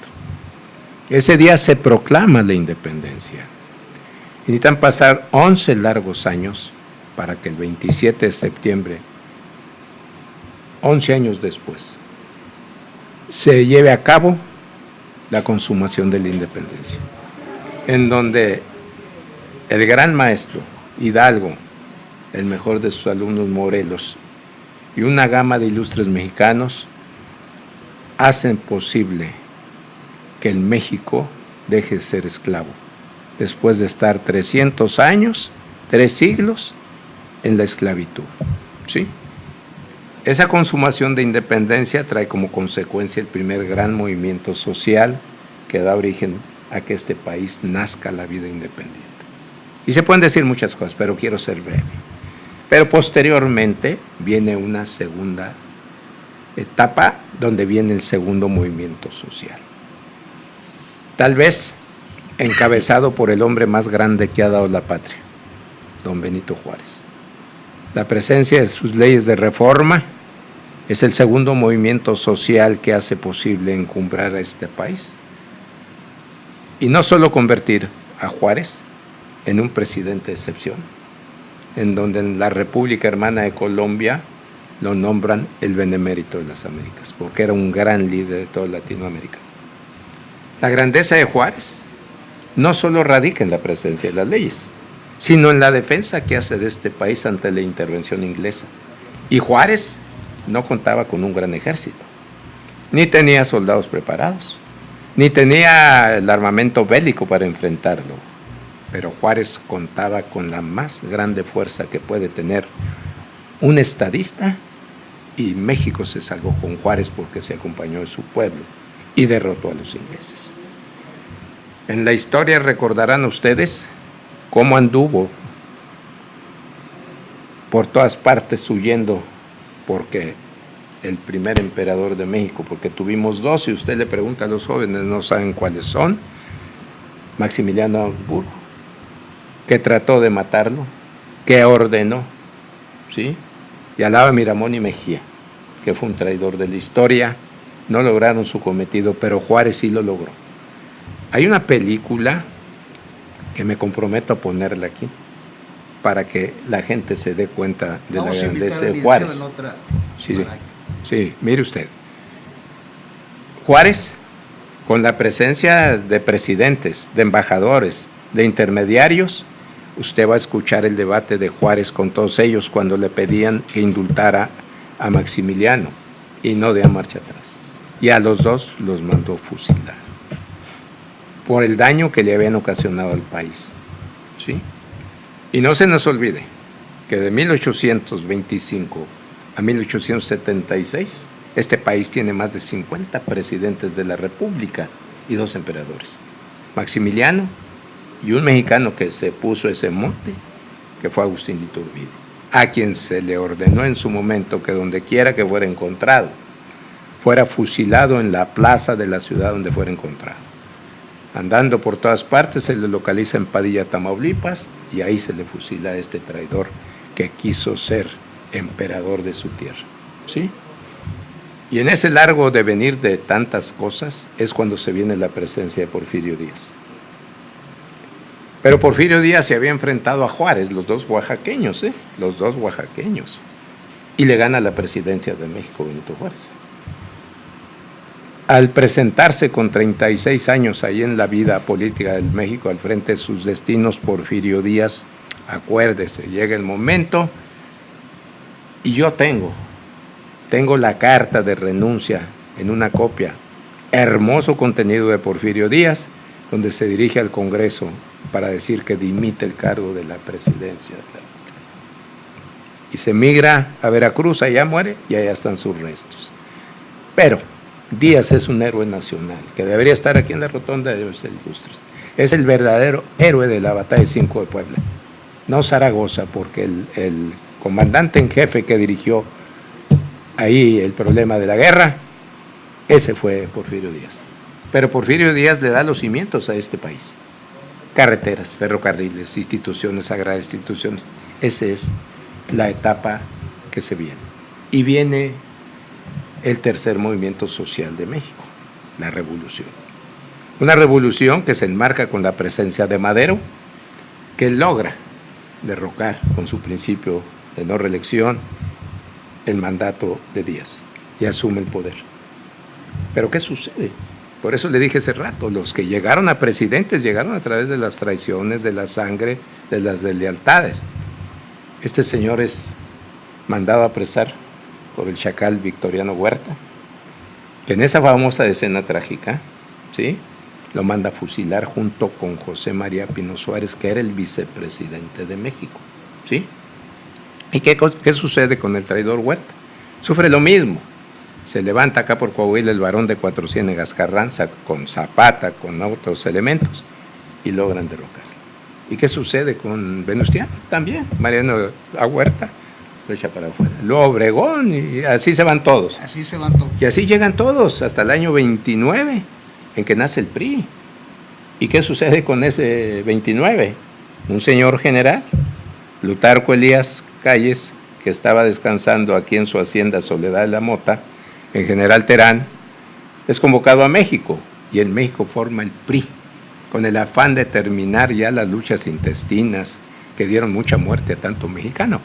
Ese día se proclama la independencia. Y necesitan pasar 11 largos años para que el 27 de septiembre, 11 años después, se lleve a cabo la consumación de la independencia, en donde el gran maestro Hidalgo, el mejor de sus alumnos Morelos, y una gama de ilustres mexicanos hacen posible que el México deje de ser esclavo, después de estar 300 años, 3 siglos, en la esclavitud. ¿Sí? Esa consumación de independencia trae como consecuencia el primer gran movimiento social que da origen a que este país nazca la vida independiente. Y se pueden decir muchas cosas, pero quiero ser breve. Pero posteriormente viene una segunda etapa donde viene el segundo movimiento social. Tal vez encabezado por el hombre más grande que ha dado la patria, don Benito Juárez. La presencia de sus leyes de reforma es el segundo movimiento social que hace posible encumbrar a este país. Y no solo convertir a Juárez en un presidente de excepción, en donde en la República Hermana de Colombia lo nombran el Benemérito de las Américas, porque era un gran líder de toda Latinoamérica. La grandeza de Juárez no solo radica en la presencia de las leyes, sino en la defensa que hace de este país ante la intervención inglesa. Y Juárez no contaba con un gran ejército, ni tenía soldados preparados, ni tenía el armamento bélico para enfrentarlo, pero Juárez contaba con la más grande fuerza que puede tener un estadista, y México se salvó con Juárez porque se acompañó de su pueblo y derrotó a los ingleses. En la historia recordarán ustedes cómo anduvo por todas partes huyendo, porque el primer emperador de México, porque tuvimos dos, si usted le pregunta a los jóvenes no saben cuáles son, Maximiliano de Habsburgo, que trató de matarlo, que ordenó, ¿sí? Y al lado de Miramón y Mejía, que fue un traidor de la historia, no lograron su cometido, pero Juárez sí lo logró. Hay una película que me comprometo a ponerla aquí, para que la gente se dé cuenta de la grandeza de Juárez. Sí, mire usted. Juárez, con la presencia de presidentes, de embajadores, de intermediarios, usted va a escuchar el debate de Juárez con todos ellos cuando le pedían que indultara a Maximiliano y no de a marcha atrás. Y a los dos los mandó fusilar por el daño que le habían ocasionado al país, ¿sí? Y no se nos olvide que de 1825 a 1876 este país tiene más de 50 presidentes de la República y 2 emperadores. Maximiliano y un mexicano que se puso ese mote, que fue Agustín de Iturbide, a quien se le ordenó en su momento que donde quiera que fuera encontrado, fuera fusilado en la plaza de la ciudad donde fuera encontrado. Andando por todas partes, se le localiza en Padilla, Tamaulipas, y ahí se le fusila a este traidor que quiso ser emperador de su tierra, ¿sí? Y en ese largo devenir de tantas cosas es cuando se viene la presencia de Porfirio Díaz. Pero Porfirio Díaz se había enfrentado a Juárez, los dos oaxaqueños, y le gana la presidencia de México Benito Juárez. Al presentarse con 36 años ahí en la vida política del México al frente de sus destinos, Porfirio Díaz, acuérdese, llega el momento y yo tengo la carta de renuncia en una copia, hermoso contenido de Porfirio Díaz, donde se dirige al Congreso para decir que dimite el cargo de la presidencia. Y se migra a Veracruz, allá muere y allá están sus restos. Pero Díaz es un héroe nacional, que debería estar aquí en la Rotonda de Héroes Ilustres. Es el verdadero héroe de la Batalla de 5 de Puebla. No Zaragoza, porque el comandante en jefe que dirigió ahí el problema de la guerra, ese fue Porfirio Díaz. Pero Porfirio Díaz le da los cimientos a este país. Carreteras, ferrocarriles, instituciones agrarias, instituciones. Esa es la etapa que se viene. Y viene el tercer movimiento social de México, la revolución. Una revolución que se enmarca con la presencia de Madero, que logra derrocar con su principio de no reelección el mandato de Díaz y asume el poder. Pero ¿qué sucede? Por eso le dije hace rato, los que llegaron a presidentes llegaron a través de las traiciones, de la sangre, de las deslealtades. Este señor es mandado a apresar por el chacal Victoriano Huerta, que en esa famosa escena trágica, ¿sí?, lo manda a fusilar junto con José María Pino Suárez, que era el vicepresidente de México, ¿sí? ¿Y qué sucede con el traidor Huerta? Sufre lo mismo. Se levanta acá por Coahuila el varón de Cuatro Ciénegas Carranza con Zapata, con otros elementos, y logran derrocarlo. ¿Y qué sucede con Venustiano? También, Mariano a Huerta lo echa para afuera. Lo Obregón, y así se van todos. Así se van todos. Y así llegan todos hasta el año 29, en que nace el PRI. ¿Y qué sucede con ese 29? Un señor general, Plutarco Elías Calles, que estaba descansando aquí en su hacienda Soledad de la Mota, en General Terán, es convocado a México, y en México forma el PRI, con el afán de terminar ya las luchas intestinas, que dieron mucha muerte a tanto mexicano.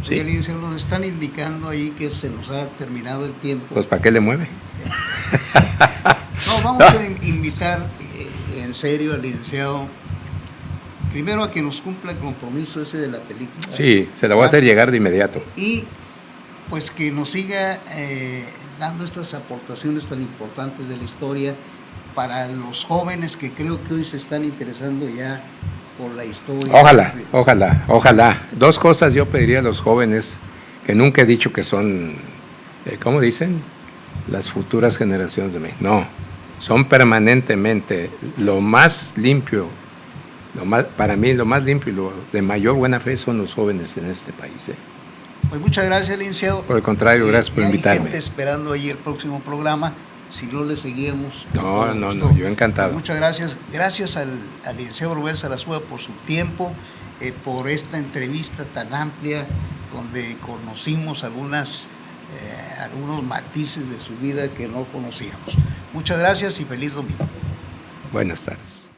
Sí. ¿Sí? Licenciado, nos están indicando ahí que se nos ha terminado el tiempo. Pues ¿para qué le mueve? No, vamos a invitar en serio al licenciado, primero a que nos cumpla el compromiso ese de la película. Sí, se la voy a hacer llegar de inmediato. Y pues que nos siga dando estas aportaciones tan importantes de la historia para los jóvenes que creo que hoy se están interesando ya por la historia. Ojalá. Dos cosas yo pediría a los jóvenes, que nunca he dicho que son, ¿cómo dicen? Las futuras generaciones de México. No, son permanentemente lo más limpio, para mí lo más limpio y lo de mayor buena fe son los jóvenes en este país. Pues muchas gracias, licenciado. Por el contrario, gracias por invitarme. Hay gente esperando ahí el próximo programa. Si no le seguíamos. No, yo encantado. Pues muchas gracias. Gracias al licenciado Rubén Sarasúa por su tiempo, por esta entrevista tan amplia, donde conocimos algunos matices de su vida que no conocíamos. Muchas gracias y feliz domingo. Buenas tardes.